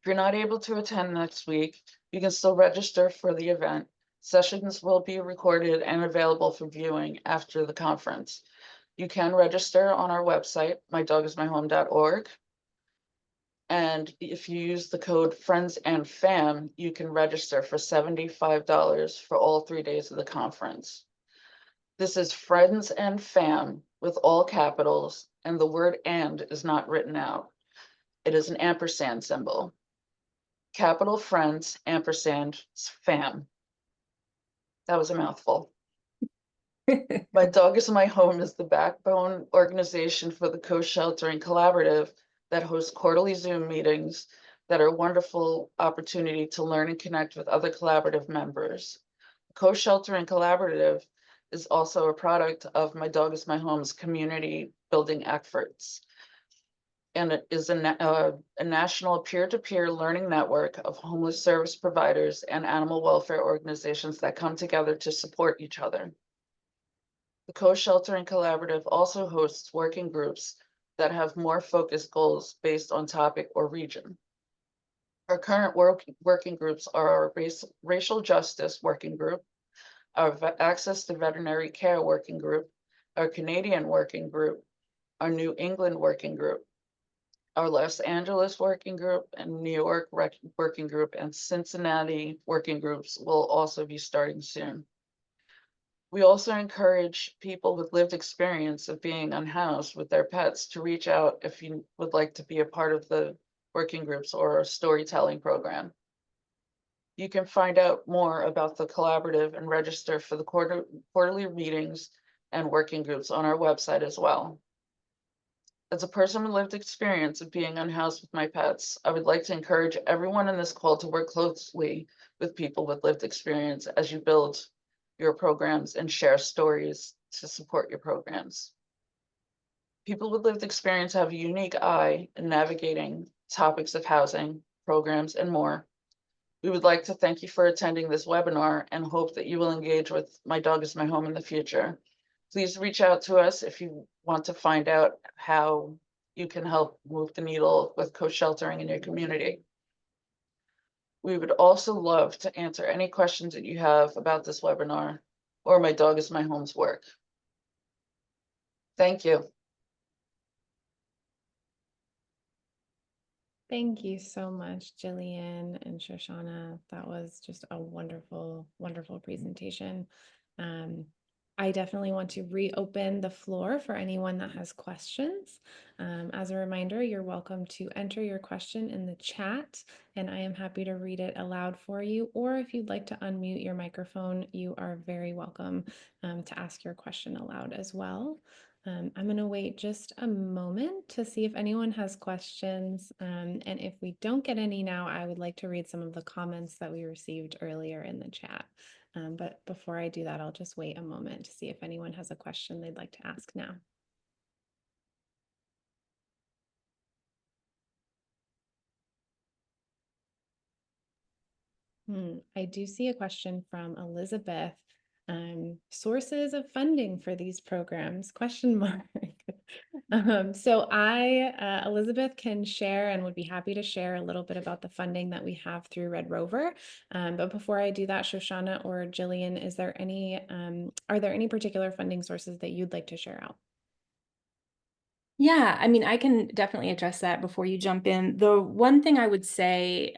If you're not able to attend next week, you can still register for the event. Sessions will be recorded and available for viewing after the conference. You can register on our website, mydogismyhome.org. And if you use the code Friends and Fam, you can register for $75 for all 3 days of the conference. This is Friends and Fam with all capitals, and the word "and" is not written out. It is an ampersand symbol. Capital Friends, ampersand, Fam. That was a mouthful. My Dog is My Home is the backbone organization for the Co-Sheltering Collaborative that hosts quarterly Zoom meetings that are a wonderful opportunity to learn and connect with other collaborative members. Co-sheltering collaborative is also a product of My Dog is My Home's community building efforts. And it is a national peer-to-peer learning network of homeless service providers and animal welfare organizations that come together to support each other. The Co-Sheltering Collaborative also hosts working groups that have more focused goals based on topic or region. Our current working groups are our racial justice working group, our access to veterinary care working group, our Canadian working group, our New England working group, our Los Angeles working group, and New York working group, and Cincinnati working groups will also be starting soon. We also encourage people with lived experience of being unhoused with their pets to reach out if you would like to be a part of the working groups or a storytelling program. You can find out more about the collaborative and register for the quarterly meetings and working groups on our website as well. As a person with lived experience of being unhoused with my pets, I would like to encourage everyone in this call to work closely with people with lived experience as you build your programs and share stories to support your programs. People with lived experience have a unique eye in navigating topics of housing, programs, and more. We would like to thank you for attending this webinar and hope that you will engage with My Dog is My Home in the future. Please reach out to us if you want to find out how you can help move the needle with co-sheltering in your community. We would also love to answer any questions that you have about this webinar or My Dog is My Home's work. Thank you. Thank you so much, Jillian and Shoshana. That was just a wonderful, wonderful presentation. I definitely want to reopen the floor for anyone that has questions. As a reminder, you're welcome to enter your question in the chat, and I am happy to read it aloud for you. Or if you'd like to unmute your microphone, you are very welcome to ask your question aloud as well. I'm going to wait just a moment to see if anyone has questions. And if we don't get any now, I would like to read some of the comments that we received earlier in the chat. But before I do that, I'll just wait a moment to see if anyone has a question they'd like to ask now. I do see a question from Elizabeth. Sources of funding for these programs, question mark. Elizabeth can share and would be happy to share a little bit about the funding that we have through Red Rover. But before I do that, Shoshana or Jillian, are there any particular funding sources that you'd like to share out? Yeah, I mean, I can definitely address that before you jump in. The one thing I would say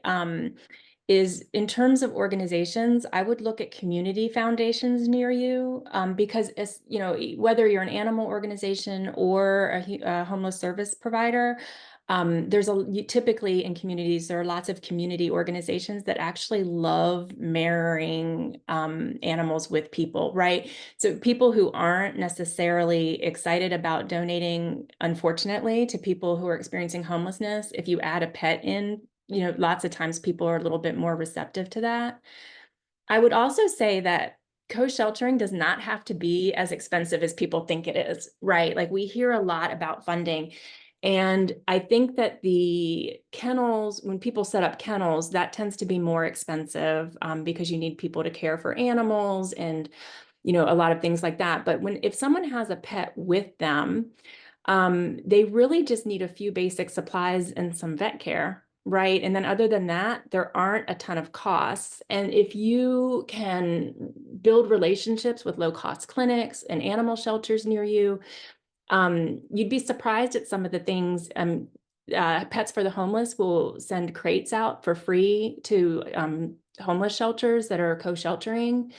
is in terms of organizations, I would look at community foundations near you because it's, you know, whether you're an animal organization or a homeless service provider, typically in communities, there are lots of community organizations that actually love marrying animals with people, right? So people who aren't necessarily excited about donating, unfortunately, to people who are experiencing homelessness, if you add a pet in, you know, lots of times people are a little bit more receptive to that. I would also say that co-sheltering does not have to be as expensive as people think it is, right? Like we hear a lot about funding. And I think that the kennels, when people set up kennels, that tends to be more expensive because you need people to care for animals and, you know, a lot of things like that. But if someone has a pet with them, they really just need a few basic supplies and some vet care. Right. And then other than that, there aren't a ton of costs. And if you can build relationships with low cost clinics and animal shelters near you, you'd be surprised at some of the things. Pets for the Homeless will send crates out for free to homeless shelters that are co-sheltering.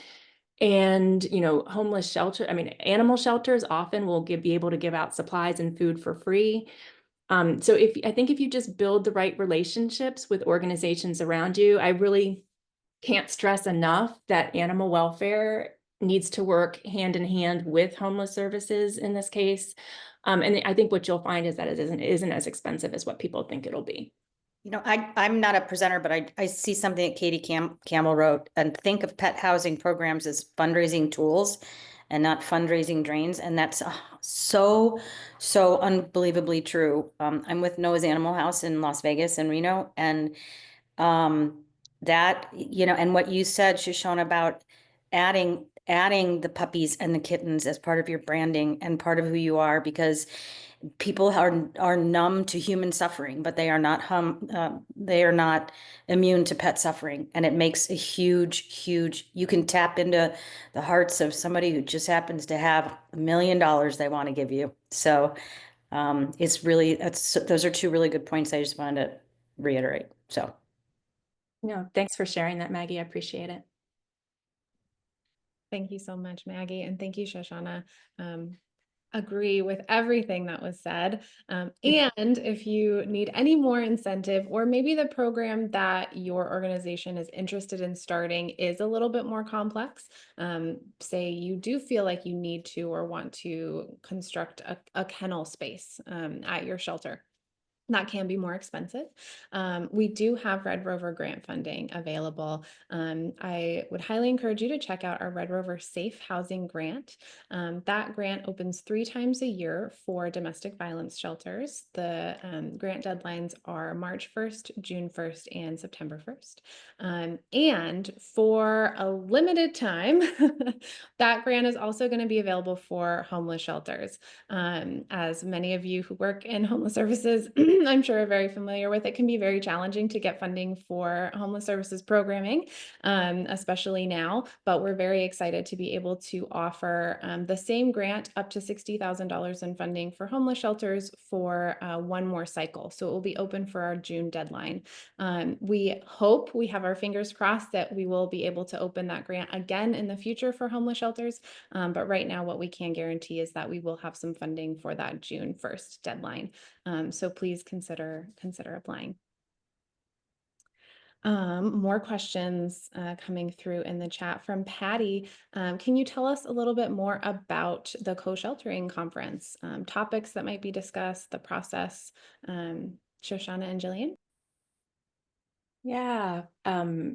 And, you know, animal shelters often will be able to give out supplies and food for free. So I think if you just build the right relationships with organizations around you, I really can't stress enough that animal welfare needs to work hand in hand with homeless services in this case. And I think what you'll find is that it isn't as expensive as what people think it'll be. You know, I'm not a presenter, but I see something that Katie Campbell wrote, and think of pet housing programs as fundraising tools and not fundraising drains. And that's so unbelievably true. I'm with Noah's Animal House in Las Vegas and Reno, and that, you know, and what you said, Shoshana, about adding the puppies and the kittens as part of your branding and part of who you are, because people are numb to human suffering, but they are not immune to pet suffering, and it makes a huge. You can tap into the hearts of somebody who just happens to have $1 million they want to give you. So it's really those are two really good points I just wanted to reiterate. So No, thanks for sharing that, Maggie. I appreciate it. Thank you so much, Maggie, and thank you, Shoshana. Agree with everything that was said. And if you need any more incentive, or maybe the program that your organization is interested in starting is a little bit more complex, say you do feel like you need to or want to construct a kennel space at your shelter. That can be more expensive. We do have Red Rover grant funding available. I would highly encourage you to check out our Red Rover Safe Housing Grant. That grant opens 3 times a year for domestic violence shelters. The grant deadlines are March 1st, June 1st, and September 1st. And for a limited time, that grant is also going to be available for homeless shelters. As many of you who work in homeless services, I'm sure are very familiar with, it can be very challenging to get funding for homeless services programming, especially now, but we're very excited to be able to offer the same grant up to $60,000 in funding for homeless shelters for one more cycle. So it will be open for our June deadline. We hope, we have our fingers crossed, that we will be able to open that grant again in the future for homeless shelters. But right now, what we can guarantee is that we will have some funding for that June 1st deadline. So please consider applying. More questions coming through in the chat from Patty. Can you tell us a little bit more about the co-sheltering conference, topics that might be discussed, the process? Shoshana and Jillian? Yeah,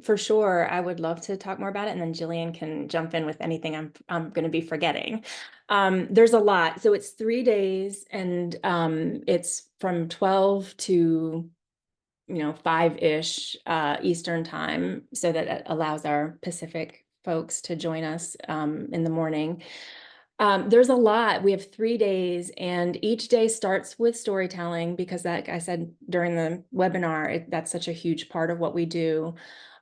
for sure. I would love to talk more about it, and then Jillian can jump in with anything I'm going to be forgetting. There's a lot. So it's 3 days, and it's from 12 to 5-ish Eastern time, so that it allows our Pacific folks to join us in the morning. There's a lot. We have 3 days, and each day starts with storytelling, because like I said during the webinar, that's such a huge part of what we do.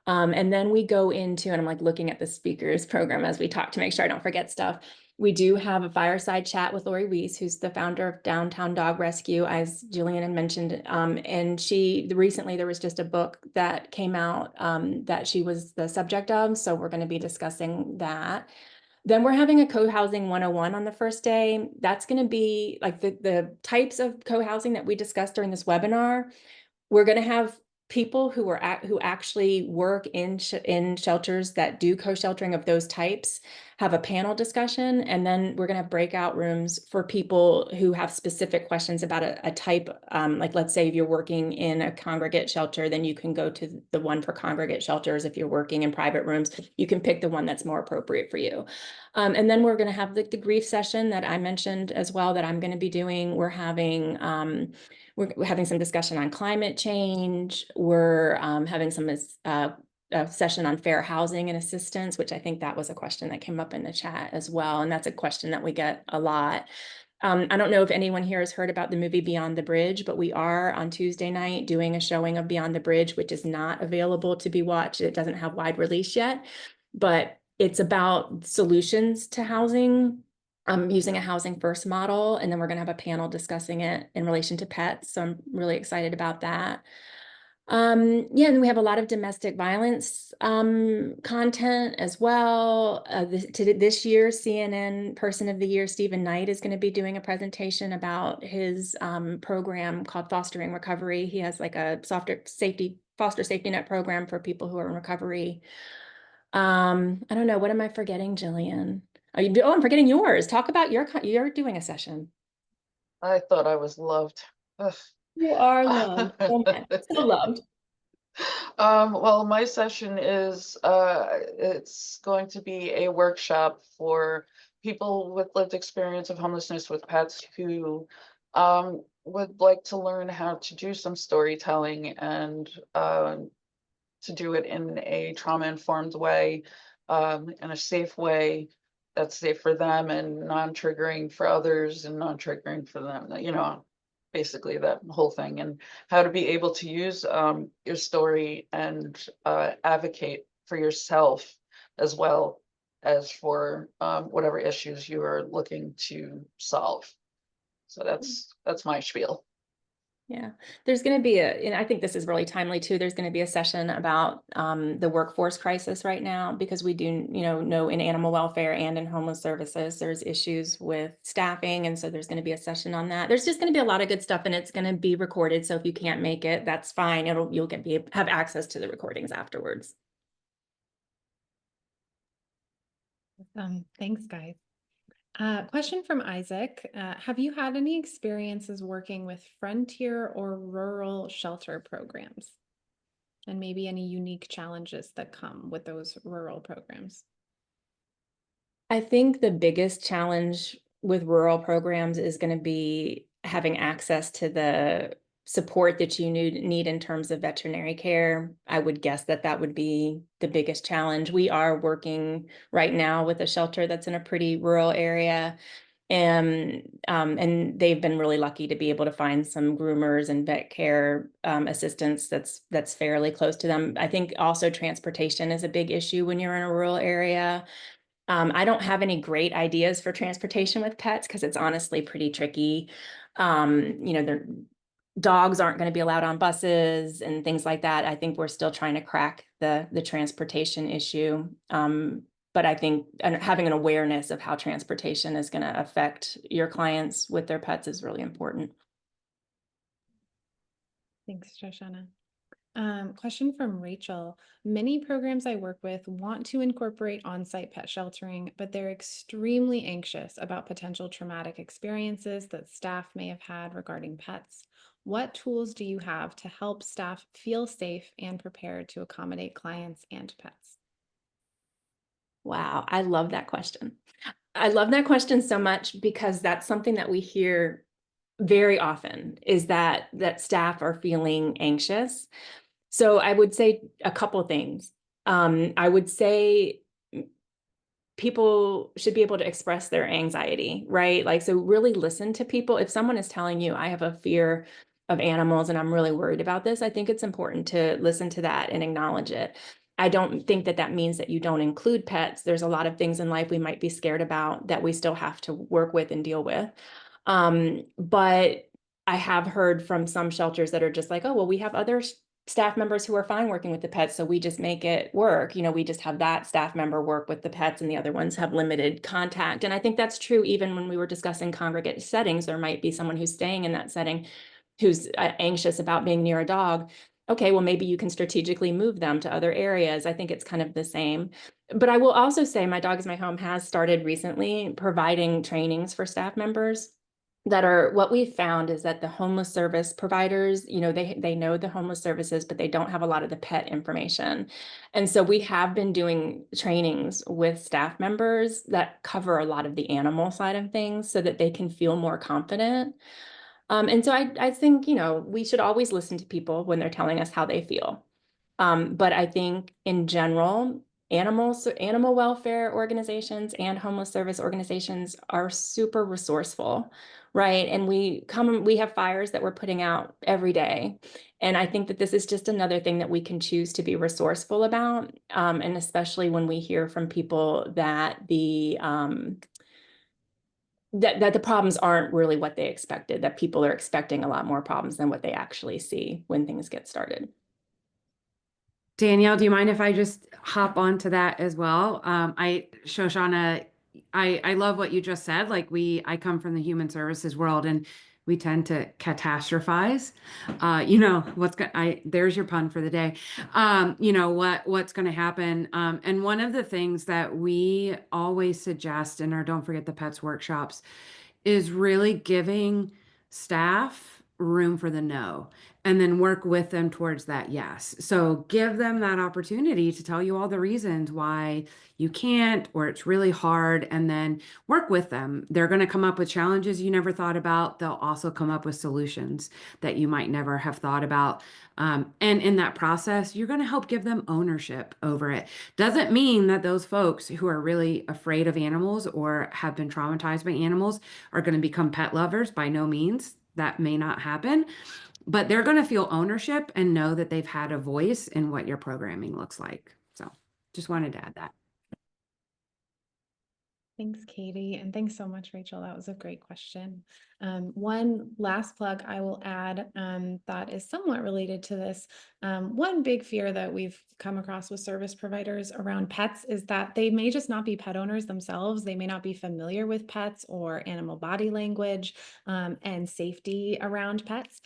And then we go into, and I'm like looking at the speakers program as we talk to make sure I don't forget stuff. We do have a fireside chat with Lori Weiss, who's the founder of Downtown Dog Rescue, as Jillian had mentioned. And recently there was just a book that came out that she was the subject of. So we're going to be discussing that. Then we're having a co-housing 101 on the first day. That's going to be like the types of co-housing that we discussed during this webinar. We're going to have people who actually work in shelters that do co-sheltering of those types have a panel discussion, and then we're going to have breakout rooms for people who have specific questions about a type. Like, let's say if you're working in a congregate shelter, then you can go to the one for congregate shelters. If you're working in private rooms, you can pick the one that's more appropriate for you. And then we're going to have the grief session that I mentioned as well, that I'm going to be doing. We're having some discussion on climate change. We're having some a session on fair housing and assistance, which I think that was a question that came up in the chat as well. And that's a question that we get a lot. I don't know if anyone here has heard about the movie Beyond the Bridge, but we are on Tuesday night doing a showing of Beyond the Bridge, which is not available to be watched. It doesn't have wide release yet, but it's about solutions to housing, using a housing first model. And then we're going to have a panel discussing it in relation to pets. So I'm really excited about that. Yeah, and we have a lot of domestic violence content as well. This year, CNN Person of the Year, Stephen Knight, is going to be doing a presentation about his program called Fostering Recovery. He has like a foster safety net program for people who are in recovery. I don't know. What am I forgetting, Jillian? I'm forgetting yours. Talk about you're doing a session. I thought I was loved. Ugh. You are loved so much, so loved. Well, my session is, it's going to be a workshop for people with lived experience of homelessness with pets who would like to learn how to do some storytelling and to do it in a trauma-informed way, in a safe way that's safe for them and non-triggering for others and non-triggering for them, basically that whole thing, and how to be able to use your story and advocate for yourself as well as for whatever issues you are looking to solve. So that's my spiel. Yeah, there's going to be and I think this is really timely too. There's going to be a session about the workforce crisis right now because we do, know in animal welfare and in homeless services, there's issues with staffing. And so there's going to be a session on that. There's just going to be a lot of good stuff and it's going to be recorded. So if you can't make it, that's fine. You'll have access to the recordings afterwards. Thanks, guys. Question from Isaac. Have you had any experiences working with frontier or rural shelter programs? And maybe any unique challenges that come with those rural programs? I think the biggest challenge with rural programs is going to be having access to the support that you need in terms of veterinary care. I would guess that would be the biggest challenge. We are working right now with a shelter that's in a pretty rural area. And they've been really lucky to be able to find some groomers and vet care assistance that's fairly close to them. I think also transportation is a big issue when you're in a rural area. I don't have any great ideas for transportation with pets because it's honestly pretty tricky. Their dogs aren't going to be allowed on buses and things like that. I think we're still trying to crack the transportation issue. But I think having an awareness of how transportation is going to affect your clients with their pets is really important. Thanks, Shoshana. Question from Rachel. Many programs I work with want to incorporate on-site pet sheltering, but they're extremely anxious about potential traumatic experiences that staff may have had regarding pets. What tools do you have to help staff feel safe and prepared to accommodate clients and pets? Wow, I love that question. I love that question so much because that's something that we hear very often is that staff are feeling anxious. So I would say a couple of things. I would say people should be able to express their anxiety, right? Like, so really listen to people. If someone is telling you, I have a fear of animals and I'm really worried about this, I think it's important to listen to that and acknowledge it. I don't think that means that you don't include pets. There's a lot of things in life we might be scared about that we still have to work with and deal with. But I have heard from some shelters that are just like, oh, well, we have other staff members who are fine working with the pets, so we just make it work. We just have that staff member work with the pets and the other ones have limited contact. And I think that's true even when we were discussing congregate settings. There might be someone who's staying in that setting who's anxious about being near a dog. Okay, well, maybe you can strategically move them to other areas. I think it's kind of the same. But I will also say My Dog Is My Home has started recently providing trainings for staff members that are what we've found is that the homeless service providers, they know the homeless services, but they don't have a lot of the pet information. And so we have been doing trainings with staff members that cover a lot of the animal side of things so that they can feel more confident. And so I think, we should always listen to people when they're telling us how they feel. But I think in general, animal welfare organizations and homeless service organizations are super resourceful, right? And we have fires that we're putting out every day. And I think that this is just another thing that we can choose to be resourceful about. And especially when we hear from people that that the problems aren't really what they expected, that people are expecting a lot more problems than what they actually see when things get started. Danielle, do you mind if I just hop onto that as well? Shoshana, I love what you just said. Like I come from the human services world and we tend to catastrophize. There's your pun for the day. What's going to happen. And one of the things that we always suggest in our Don't Forget the Pets workshops is really giving staff room for the no, and then work with them towards that yes. So give them that opportunity to tell you all the reasons why you can't, or it's really hard, and then work with them. They're going to come up with challenges you never thought about. They'll also come up with solutions that you might never have thought about. And in that process, you're going to help give them ownership over it. Doesn't mean that those folks who are really afraid of animals or have been traumatized by animals are going to become pet lovers. By no means. That may not happen, but they're going to feel ownership and know that they've had a voice in what your programming looks like. So just wanted to add that. Thanks, Katie. And thanks so much, Rachel. That was a great question. One last plug I will add that is somewhat related to this. One big fear that we've come across with service providers around pets is that they may just not be pet owners themselves. They may not be familiar with pets or animal body language and safety around pets.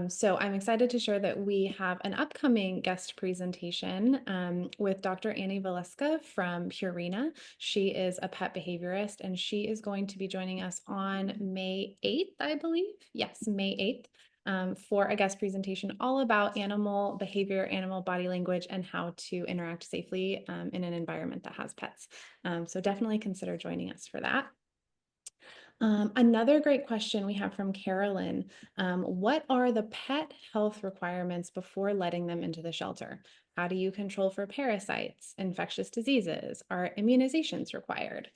So I'm excited to share that we have an upcoming guest presentation with Dr. Annie Valeska from Purina. She is a pet behaviorist, and she is going to be joining us on May 8th, I believe. Yes, May 8th, for a guest presentation all about animal behavior, animal body language, and how to interact safely in an environment that has pets. So definitely consider joining us for that. Another great question we have from Carolyn. What are the pet health requirements before letting them into the shelter? How do you control for parasites, infectious diseases? Are immunizations required?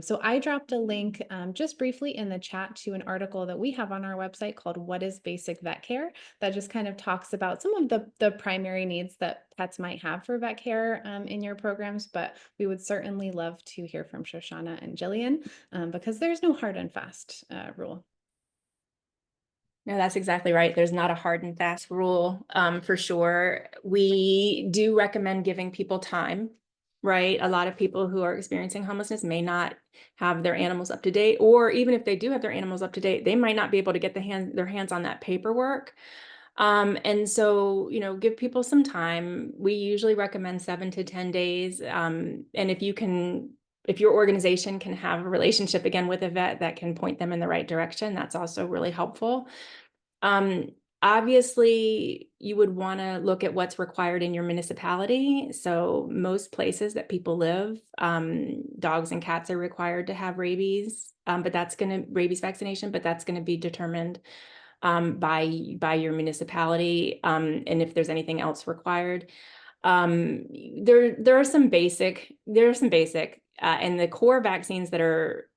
So I dropped a link just briefly in the chat to an article that we have on our website called What is Basic Vet Care? That just kind of talks about some of the primary needs that pets might have for vet care in your programs, but we would certainly love to hear from Shoshana and Jillian because there's no hard and fast rule. No, that's exactly right. There's not a hard and fast rule for sure. We do recommend giving people time, right? A lot of people who are experiencing homelessness may not have their animals up to date, or even if they do have their animals up to date, they might not be able to get their hands on that paperwork. And so, give people some time. We usually recommend 7 to 10 days. And if your organization can have a relationship again with a vet that can point them in the right direction, that's also really helpful. Obviously, you would want to look at what's required in your municipality. So most places that people live, dogs and cats are required to have rabies, rabies vaccination, but that's going to be determined by your municipality, and if there's anything else required. There are some basic, and the core vaccines that are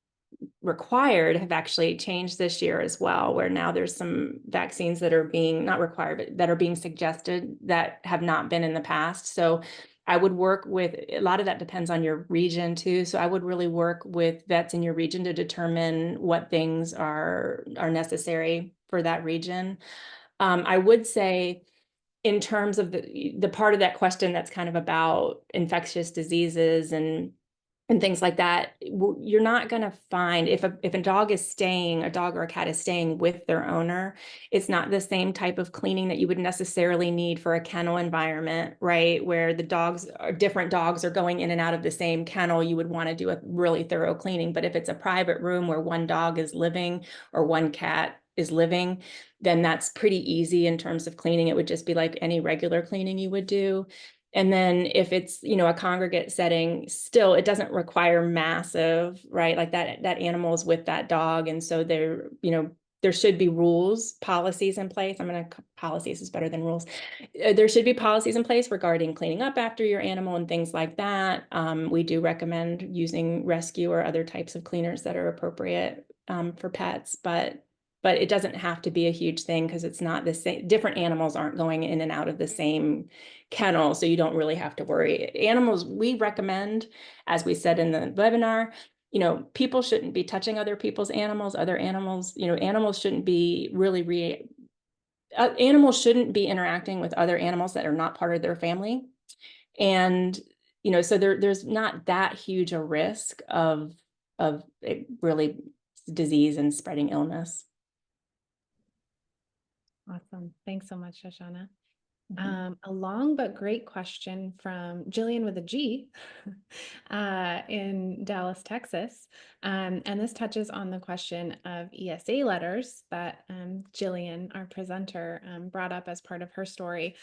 required have actually changed this year as well, where now there's some vaccines that are being not required, but that are being suggested that have not been in the past. So I would work with, a lot of that depends on your region too. So I would really work with vets in your region to determine what things are necessary for that region. I would say, in terms of the part of that question that's kind of about infectious diseases and things like that, you're not going to find, if a dog or a cat is staying with their owner, it's not the same type of cleaning that you would necessarily need for a kennel environment, right? Where different dogs are going in and out of the same kennel, you would want to do a really thorough cleaning. But if it's a private room where one dog is living or one cat is living, then that's pretty easy in terms of cleaning. It would just be like any regular cleaning you would do. And then if it's, a congregate setting, still, it doesn't require massive, right? Like that animal is with that dog. And so there should be policies in place. Policies is better than rules. There should be policies in place regarding cleaning up after your animal and things like that. We do recommend using rescue or other types of cleaners that are appropriate for pets, but it doesn't have to be a huge thing because it's not the same. Different animals aren't going in and out of the same kennel, so you don't really have to worry. Animals, we recommend, as we said in the webinar, people shouldn't be touching other people's animals, animals shouldn't be animals shouldn't be interacting with other animals that are not part of their family. And, so there's not that huge a risk of really disease and spreading illness. Awesome. Thanks so much, Shoshana. A long but great question from Jillian with a G in Dallas, Texas. And this touches on the question of ESA letters that Jillian, our presenter, brought up as part of her story.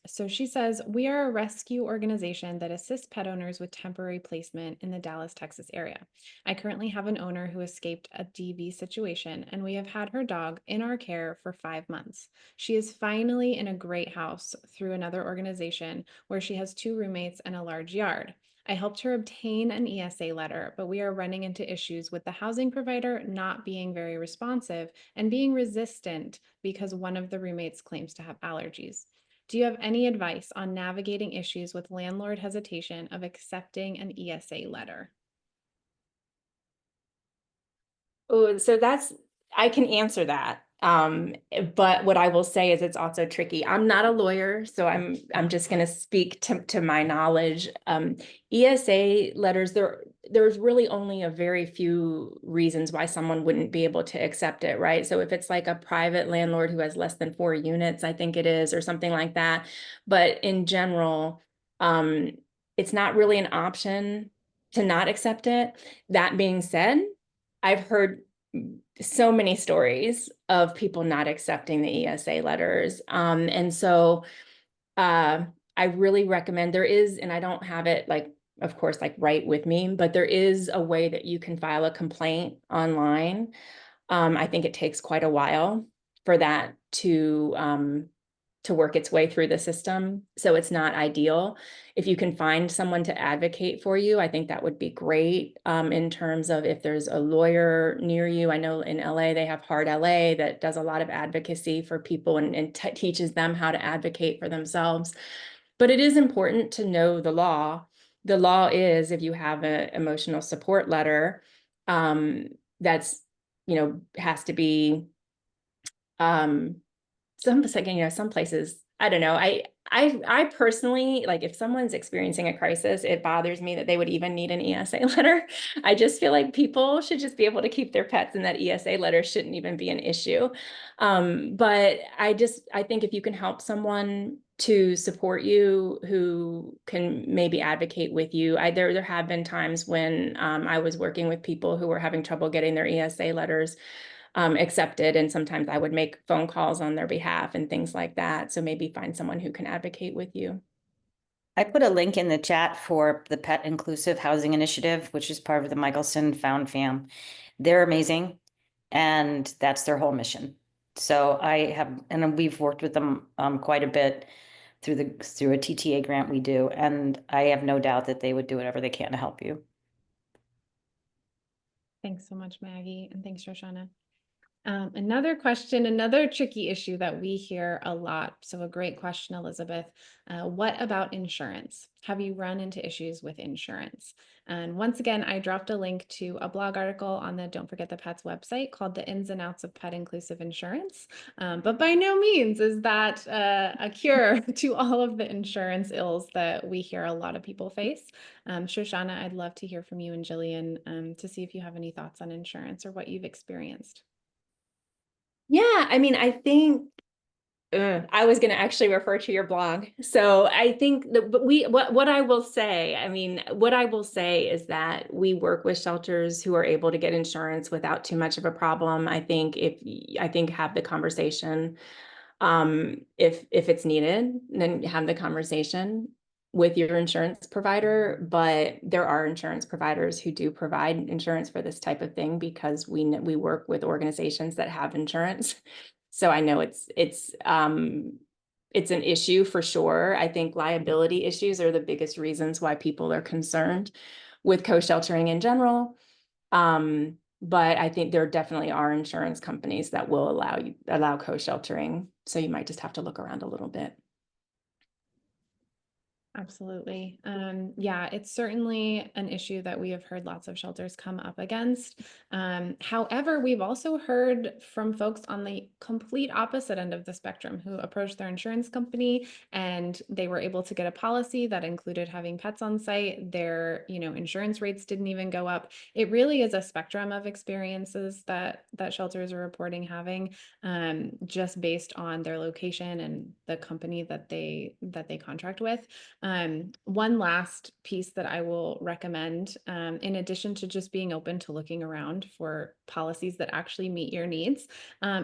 So she says, we are a rescue organization that assists pet owners with temporary placement in the Dallas, Texas area. I currently have an owner who escaped a DV situation, and we have had her dog in our care for 5 months. She is finally in a great house through another organization where she has 2 roommates and a large yard. I helped her obtain an ESA letter, but we are running into issues with the housing provider not being very responsive and being resistant because one of the roommates claims to have allergies. Do you have any advice on navigating issues with landlord hesitation of accepting an ESA letter? Oh, so I can answer that. But what I will say is it's also tricky. I'm not a lawyer, so I'm just going to speak to my knowledge. ESA letters, there's really only a very few reasons why someone wouldn't be able to accept it, right? So if it's like a private landlord who has less than 4 units, I think it is, or something like that. But in general, it's not really an option to not accept it. That being said, I've heard so many stories of people not accepting the ESA letters. And so I really recommend there is, and I don't have it like, of course, like right with me, but there is a way that you can file a complaint online. I think it takes quite a while for that to work its way through the system. So it's not ideal. If you can find someone to advocate for you, I think that would be great. In terms of if there's a lawyer near you, I know in LA, they have Hard LA that does a lot of advocacy for people and teaches them how to advocate for themselves. But it is important to know the law. The law is if you have an emotional support letter, that's, has to be, some places, I don't know. I personally, like if someone's experiencing a crisis, it bothers me that they would even need an ESA letter. I just feel like people should just be able to keep their pets and that ESA letter shouldn't even be an issue. But I think if you can help someone to support you who can maybe advocate with you. There have been times when I was working with people who were having trouble getting their ESA letters accepted. And sometimes I would make phone calls on their behalf and things like that. So maybe find someone who can advocate with you. I put a link in the chat for the Pet Inclusive Housing Initiative, which is part of the Michelson Found Fam. They're amazing, and that's their whole mission. So and we've worked with them quite a bit through a TTA grant we do, and I have no doubt that they would do whatever they can to help you. Thanks so much, Maggie, and thanks, Shoshana. Another question, another tricky issue that we hear a lot. So a great question, Elizabeth. What about insurance? Have you run into issues with insurance? And once again, I dropped a link to a blog article on the Don't Forget the Pets website called The Ins and Outs of Pet Inclusive Insurance. But by no means is that a cure to all of the insurance ills that we hear a lot of people face. Shoshana, I'd love to hear from you and Jillian to see if you have any thoughts on insurance or what you've experienced. Yeah, I mean, I think I was going to actually refer to your blog. So I think that, but what I will say, what I will say is that we work with shelters who are able to get insurance without too much of a problem. I think have the conversation, if it's needed, then have the conversation with your insurance provider. But there are insurance providers who do provide insurance for this type of thing because we work with organizations that have insurance. So I know it's an issue for sure. I think liability issues are the biggest reasons why people are concerned with co-sheltering in general. But I think there definitely are insurance companies that will allow co-sheltering. So you might just have to look around a little bit. Absolutely. Yeah, it's certainly an issue that we have heard lots of shelters come up against. However, we've also heard from folks on the complete opposite end of the spectrum who approached their insurance company and they were able to get a policy that included having pets on site. Their, insurance rates didn't even go up. It really is a spectrum of experiences that shelters are reporting having, just based on their location and the company that they contract with. One last piece that I will recommend, in addition to just being open to looking around for policies that actually meet your needs,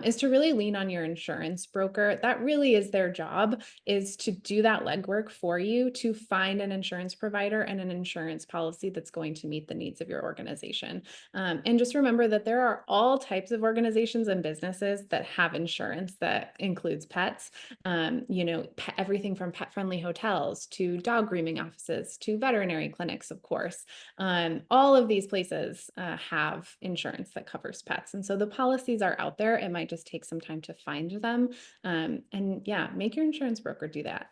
is to really lean on your insurance broker. That really is their job, is to do that legwork for you to find an insurance provider and an insurance policy that's going to meet the needs of your organization. And just remember that there are all types of organizations and businesses that have insurance that includes pets. Everything from pet-friendly hotels to dog grooming offices to veterinary clinics, of course. All of these places have insurance that covers pets. And so the policies are out there. It might just take some time to find them. And yeah, make your insurance broker do that.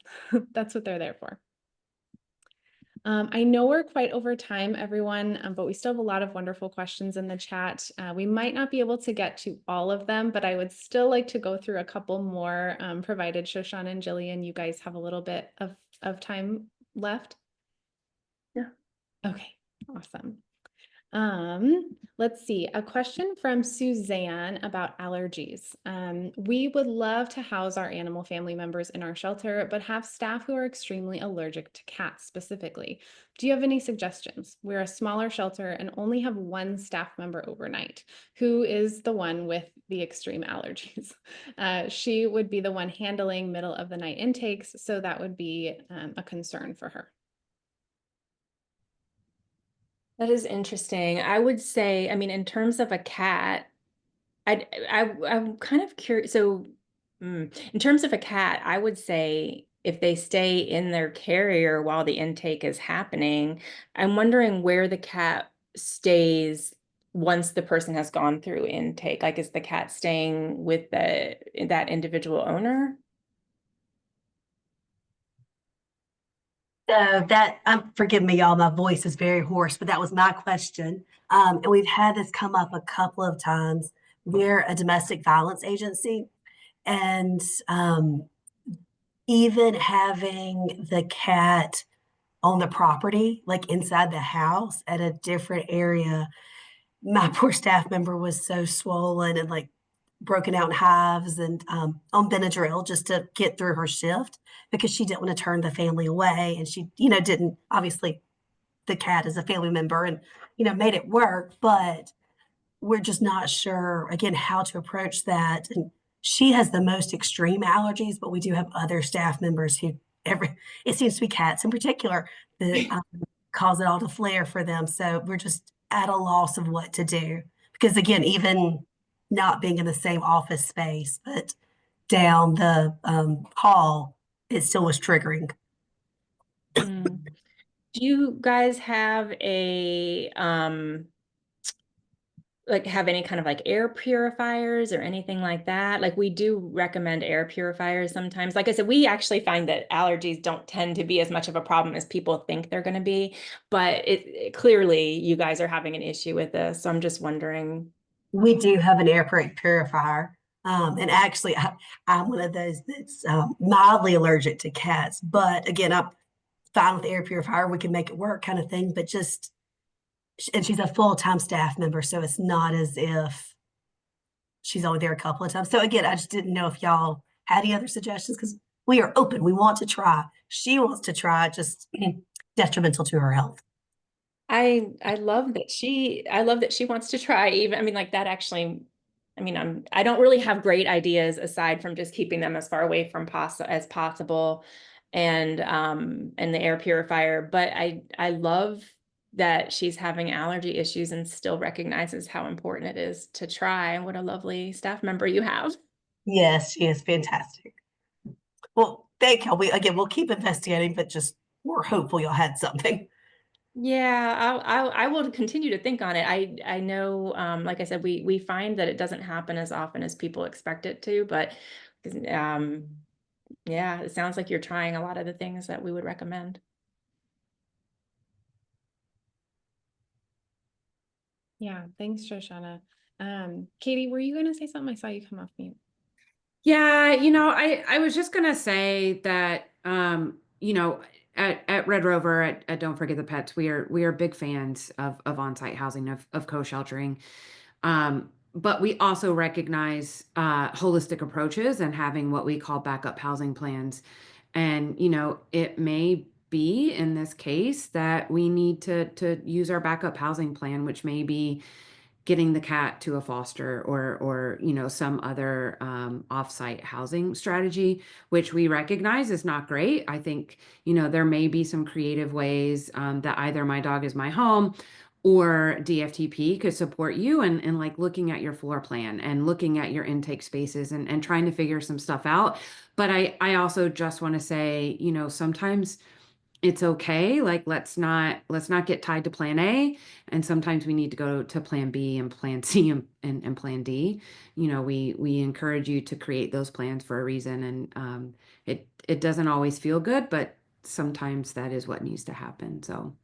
That's what they're there for. I know we're quite over time, everyone, but we still have a lot of wonderful questions in the chat. We might not be able to get to all of them, but I would still like to go through a couple more, provided Shoshan and Jillian, you guys have a little bit of time left. Yeah. Okay, awesome. Let's see, a question from Suzanne about allergies. We would love to house our animal family members in our shelter, but have staff who are extremely allergic to cats specifically. Do you have any suggestions? We're a smaller shelter and only have one staff member overnight, who is the one with the extreme allergies. She would be the one handling middle of the night intakes, so that would be a concern for her. That is interesting. I would say, I mean, in terms of a cat, I'm kind of curious. So, in terms of a cat, I would say if they stay in their carrier while the intake is happening, I'm wondering where the cat stays once the person has gone through intake. Like, is the cat staying with that individual owner? So that, forgive me, y'all, my voice is very hoarse, but that was my question. And we've had this come up a couple of times. We're a domestic violence agency, and even having the cat on the property, like inside the house at a different area, my poor staff member was so swollen and like broken out in hives and on Benadryl just to get through her shift because she didn't want to turn the family away. And she, didn't obviously the cat is a family member and, made it work, but we're just not sure again how to approach that. And she has the most extreme allergies, but we do have other staff members who it seems to be cats in particular that cause it all to flare for them. So we're just at a loss of what to do because again, even not being in the same office space, but down the hall, it still was triggering. Do you guys have have any kind of like air purifiers or anything like that? Like we do recommend air purifiers sometimes. Like I said, we actually find that allergies don't tend to be as much of a problem as people think they're going to be, but clearly you guys are having an issue with this. So I'm just wondering. We do have an air purifier. And actually, I'm one of those that's mildly allergic to cats. But again, I'm fine with the air purifier. We can make it work kind of thing. But and she's a full-time staff member. So it's not as if she's only there a couple of times. So again, I just didn't know if y'all had any other suggestions because we are open. We want to try. She wants to try, just detrimental to her health. I love that she wants to try even. I mean, like that actually, I mean, I don't really have great ideas aside from just keeping them as far away from as possible and the air purifier. But I love that she's having allergy issues and still recognizes how important it is to try. And what a lovely staff member you have. Yes, she is fantastic. Well, thank you. We'll keep investigating, but just we're hopeful you'll had something. Yeah, I will continue to think on it. I know, like I said, we find that it doesn't happen as often as people expect it to, but yeah, it sounds like you're trying a lot of the things that we would recommend. Yeah, thanks, Shoshana. Katie, were you going to say something? I saw you come off mute. Yeah, I was just gonna say that, at Red Rover, at Don't Forget the Pets, we are big fans of on-site housing, of co-sheltering. But we also recognize holistic approaches and having what we call backup housing plans. And, it may be in this case that we need to use our backup housing plan, which may be getting the cat to a foster, or some other offsite housing strategy, which we recognize is not great. I think there may be some creative ways that either My Dog Is My Home or DFTP could support you, and like looking at your floor plan and looking at your intake spaces, and trying to figure some stuff out. But I also just want to say, sometimes it's okay. Like, let's not get tied to plan A. And sometimes we need to go to plan B and plan C, and plan D. We encourage you to create those plans for a reason. And it doesn't always feel good, but sometimes that is what needs to happen. So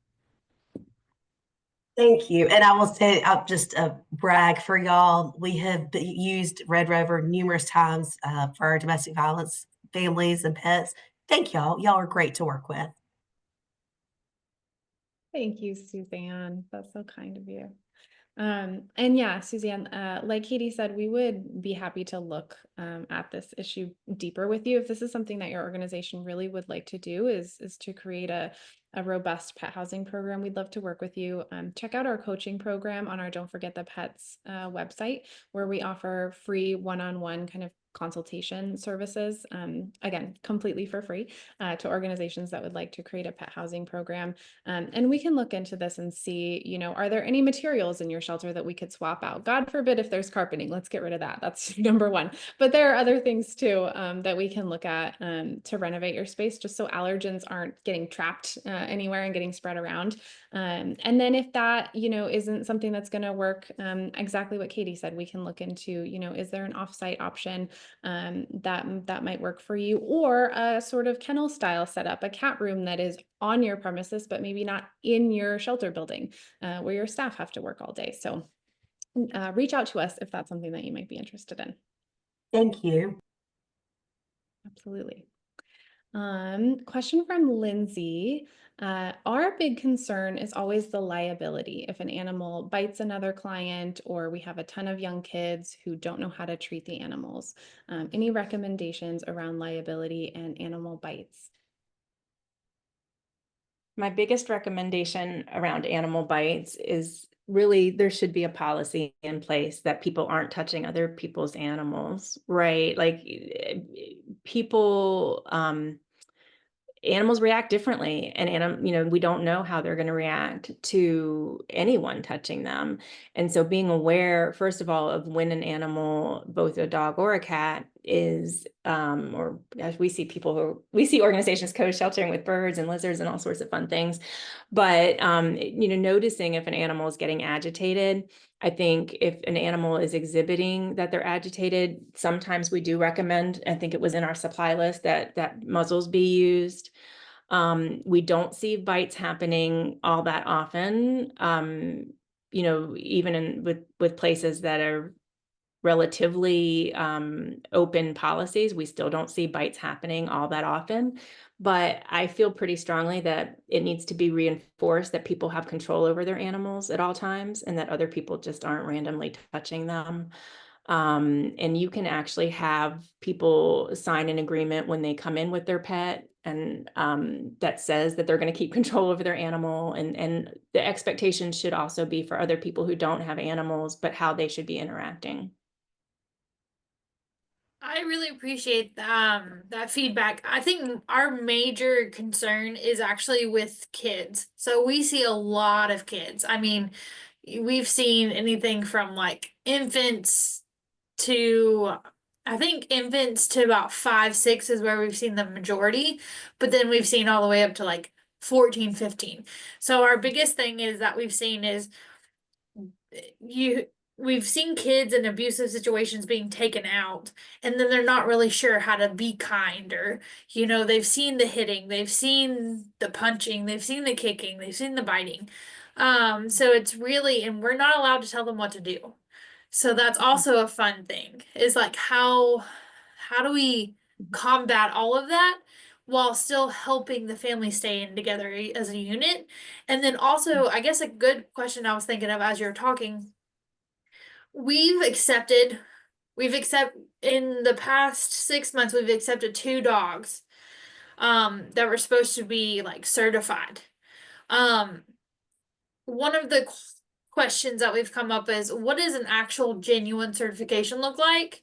Thank you. And I will say, I'll just brag for y'all. We have used Red Rover numerous times for our domestic violence families and pets. Thank y'all. Y'all are great to work with. Thank you, Suzanne. That's so kind of you. And yeah, Suzanne, like Katie said, we would be happy to look at this issue deeper with you. If this is something that your organization really would like to do, is to create a robust pet housing program, we'd love to work with you. Check out our coaching program on our Don't Forget the Pets website, where we offer free one-on-one kind of consultation services, again, completely for free, to organizations that would like to create a pet housing program. And we can look into this and see, are there any materials in your shelter that we could swap out? God forbid if there's carpeting, let's get rid of that. That's number one. But there are other things too that we can look at to renovate your space, just so allergens aren't getting trapped anywhere and getting spread around. And then if that, isn't something that's going to work, exactly what Katie said, we can look into, is there an offsite option that might work for you, or a sort of kennel style setup, a cat room that is on your premises, but maybe not in your shelter building, where your staff have to work all day. So reach out to us if that's something that you might be interested in. Thank you. Absolutely. Question from Lindsay. Our big concern is always the liability. If an animal bites another client, or we have a ton of young kids who don't know how to treat the animals. Any recommendations around liability and animal bites? My biggest recommendation around animal bites is really there should be a policy in place that people aren't touching other people's animals, right? Like people, animals react differently, and we don't know how they're going to react to anyone touching them. And so being aware, first of all, of when an animal, both a dog or a cat, is or as we see organizations co-sheltering with birds and lizards and all sorts of fun things, but noticing if an animal is getting agitated. I think if an animal is exhibiting that they're agitated, sometimes we do recommend, I think it was in our supply list, that muzzles be used. We don't see bites happening all that often. Even with places that are relatively open policies, we still don't see bites happening all that often. But I feel pretty strongly that it needs to be reinforced that people have control over their animals at all times, and that other people just aren't randomly touching them. And you can actually have people sign an agreement when they come in with their pet, and that says that they're going to keep control over their animal. And the expectation should also be for other people who don't have animals, but how they should be interacting. I really appreciate that feedback. I think our major concern is actually with kids. So we see a lot of kids. I mean, we've seen anything from like infants to, I think infants to about 5, 6 is where we've seen the majority, but then we've seen all the way up to like 14, 15. So our biggest thing is that we've seen is we've seen kids in abusive situations being taken out, and then they're not really sure how to be kind, or they've seen the hitting, they've seen the punching, they've seen the kicking, they've seen the biting, So it's really, and we're not allowed to tell them what to do. So that's also a fun thing, is like how do we combat all of that while still helping the family stay in together as a unit? And then also, I guess a good question I was thinking of as you're talking, we've accept in the past 6 months, we've accepted 2 dogs that were supposed to be like certified. Um, one of the questions that we've come up is, what does an actual genuine certification look like?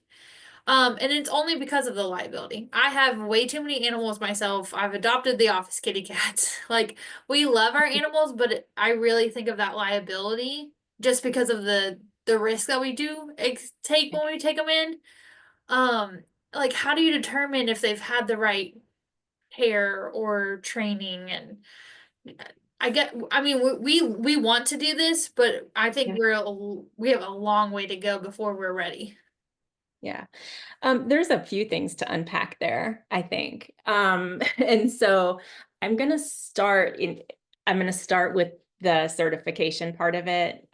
And it's only because of the liability. I have way too many animals myself. I've adopted the office kitty cats. Like, we love our animals, but I really think of that liability just because of the risk that we do take when we take them in. Um, like, how do you determine if they've had the right care or training? And I mean, we want to do this, but I think we have a long way to go before we're ready. Yeah. There's a few things to unpack there, I think. And so I'm going to start with the certification part of it.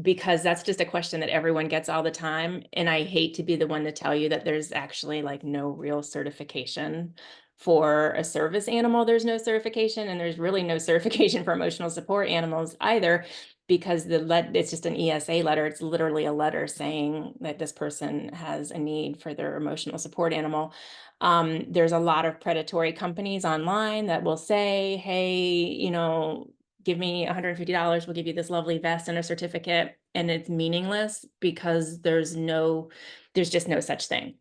Because that's just a question that everyone gets all the time. And I hate to be the one to tell you that there's actually like no real certification for a service animal. There's no certification, and there's really no certification for emotional support animals either, because it's just an ESA letter. It's literally a letter saying that this person has a need for their emotional support animal. There's a lot of predatory companies online that will say, hey, give me $150, we'll give you this lovely vest and a certificate. And it's meaningless because there's just no such thing.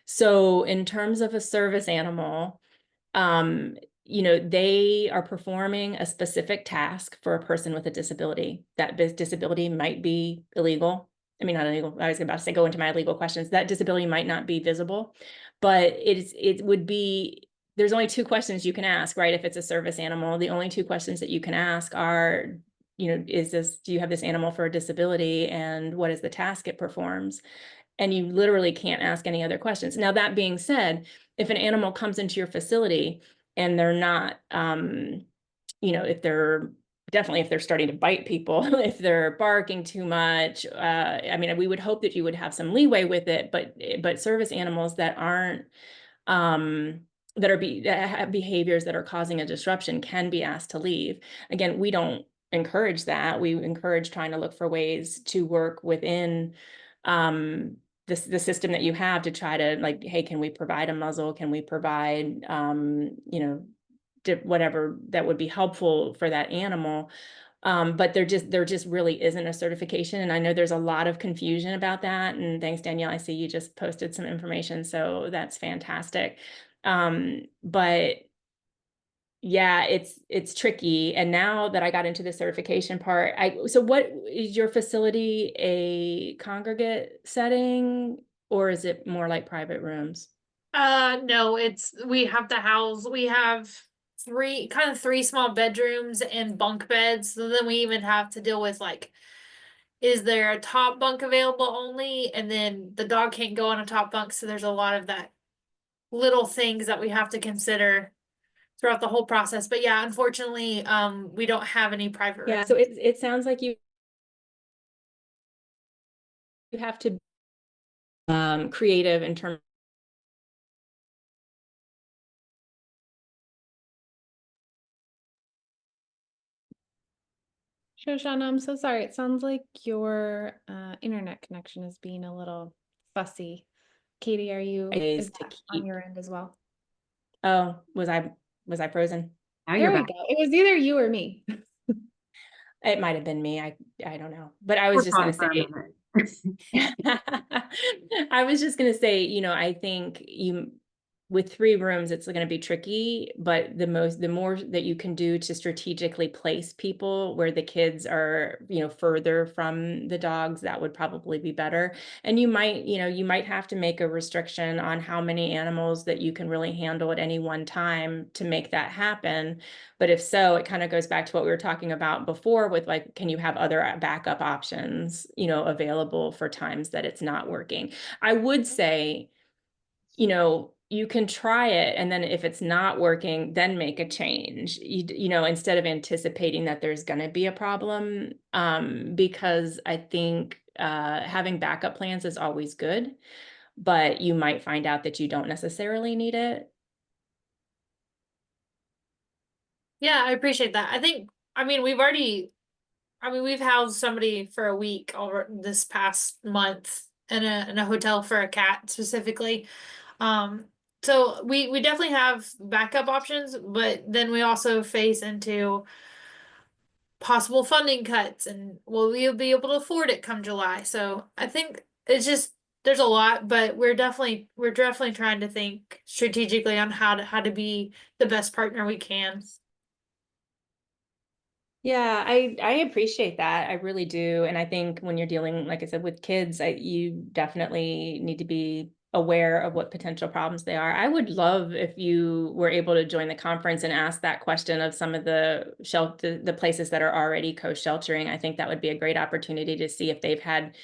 So in terms of a service animal, they are performing a specific task for a person with a disability. That disability might be illegal. I mean, not illegal. I was about to say, go into my legal questions. That disability might not be visible, but it would be, there's only 2 questions you can ask, right? If it's a service animal, the only 2 questions that you can ask are, do you have this animal for a disability, and what is the task it performs? And you literally can't ask any other questions. Now, that being said, if an animal comes into your facility and they're not, if they're starting to bite people, if they're barking too much, I mean, we would hope that you would have some leeway with it, but service animals that aren't, that have behaviors that are causing a disruption can be asked to leave. Again, we don't encourage that. We encourage trying to look for ways to work within the system that you have to try to, like, hey, can we provide a muzzle? Can we provide, whatever that would be helpful for that animal? But there just really isn't a certification. And I know there's a lot of confusion about that. And thanks, Danielle. I see you just posted some information, so that's fantastic. But yeah, it's tricky. And now that I got into the certification part, so what is your facility, a congregate setting, or is it more like private rooms? No, we have three small bedrooms and bunk beds. So then we even have to deal with, like, is there a top bunk available only? And then the dog can't go on a top bunk. So there's a lot of that little things that we have to consider throughout the whole process. But yeah, unfortunately, we don't have any private Yeah, rooms. so it sounds like you have to creative in terms. Shoshana, I'm so sorry. It sounds like your internet connection is being a little fussy. Katie, is To that on keep. your end as well? Oh, was I frozen? Now There you're we back. go. It was either you or me. It might have been me. I don't know. But I was We're just going fine to for a say, minute. I was just going to say, I think with 3 rooms, it's going to be tricky, but the more that you can do to strategically place people where the kids are, further from the dogs, that would probably be better. And you might have to make a restriction on how many animals that you can really handle at any one time to make that happen. But if so, it kind of goes back to what we were talking about before with, like, can you have other backup options, available for times that it's not working? I would say, you can try it, and then if it's not working, then make a change. You know, instead of anticipating that there's going to be a problem, because I think having backup plans is always good, but you might find out that you don't necessarily need it. Yeah, I appreciate that. I mean, we've housed somebody for a week over this past month in a hotel for a cat specifically. Um, so we definitely have backup options, but then we also face into possible funding cuts and will we be able to afford it come July? So I think it's just there's a lot, but we're definitely trying to think strategically on how to be the best partner we can. Yeah, I appreciate that. I really do. And I think when you're dealing, like I said, with kids, you definitely need to be aware of what potential problems they are. I would love if you were able to join the conference and ask that question of some of the shelter, the places that are already co-sheltering. I think that would be a great opportunity to see if they've had,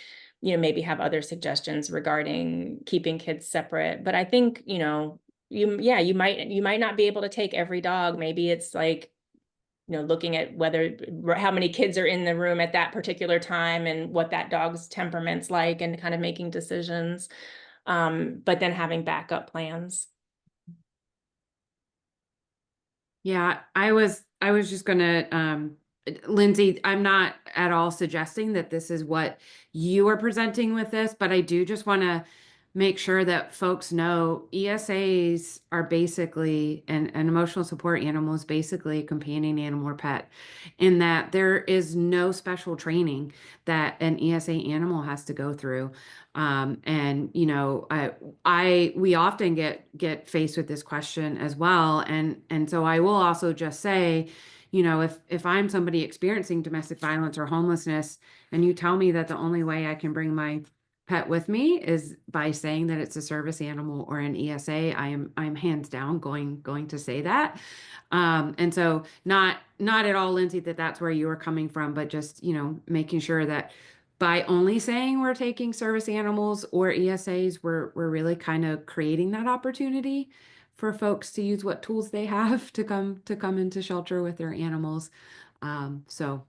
you know, maybe have other suggestions regarding keeping kids separate. But I think, you know, you might not be able to take every dog. Maybe it's like, you know, looking at whether how many kids are in the room at that particular time and what that dog's temperament's like, and kind of making decisions. But then having backup plans. Yeah, I was just gonna, Lindsay, I'm not at all suggesting that this is what you are presenting with this, but I do just want to make sure that folks know ESAs are basically an emotional support animal is basically a companion animal or pet, in that there is no special training that an ESA animal has to go through. And you know, we often get faced with this question as well, and so I will also just say, you know, if I'm somebody experiencing domestic violence or homelessness, and you tell me that the only way I can bring my pet with me is by saying that it's a service animal or an ESA, I'm hands down going to say that. And so not at all, Lindsay, that that's where you are coming from, but just, you know, making sure that by only saying we're taking service animals or ESAs, we're really kind of creating that opportunity for folks to use what tools they have to come into shelter with their animals. So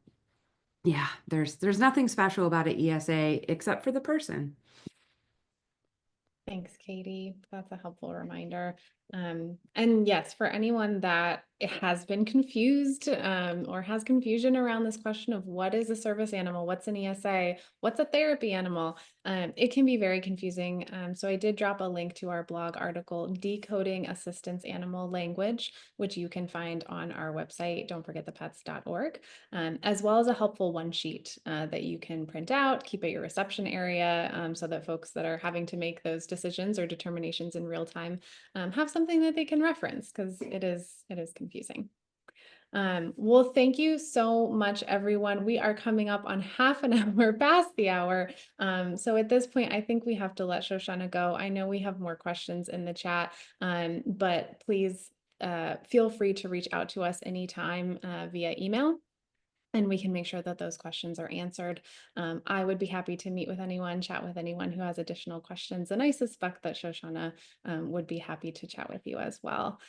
yeah, there's nothing special about an ESA except for the person. Thanks, Katie. That's a helpful reminder. And yes, for anyone that has been confused or has confusion around this question of what is a service animal, what's an ESA, what's a therapy animal, it can be very confusing. So I did drop a link to our blog article, Decoding Assistance Animal Language, which you can find on our website, don'tforgetthepets.org, as well as a helpful one sheet that you can print out, keep at your reception area, so that folks that are having to make those decisions or determinations in real time have something that they can reference, because it is confusing. Well, thank you so much, everyone. We are coming up on half an hour past the hour. So at this point, I think we have to let Shoshana go. I know we have more questions in the chat, but please feel free to reach out to us anytime via email, and we can make sure that those questions are answered. I would be happy to meet with anyone, chat with anyone who has additional questions, and I suspect that Shoshana would be happy to chat with you as well.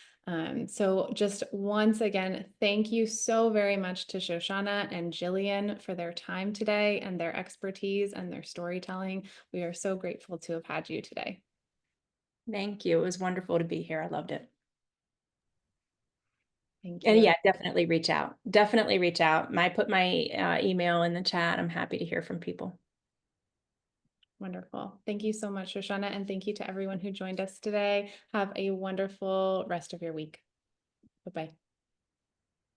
So just once again, thank you so very much to Shoshana and Jillian for their time today and their expertise and their storytelling. We are so grateful to have had you today. Thank you. It was wonderful to be here. I loved it. Thank you. And yeah, definitely reach out. Definitely reach out. I put my email in the chat. I'm happy to hear from people. Wonderful. Thank you so much, Shoshana, and thank you to everyone who joined us today. Have a wonderful rest of your week. Bye-bye.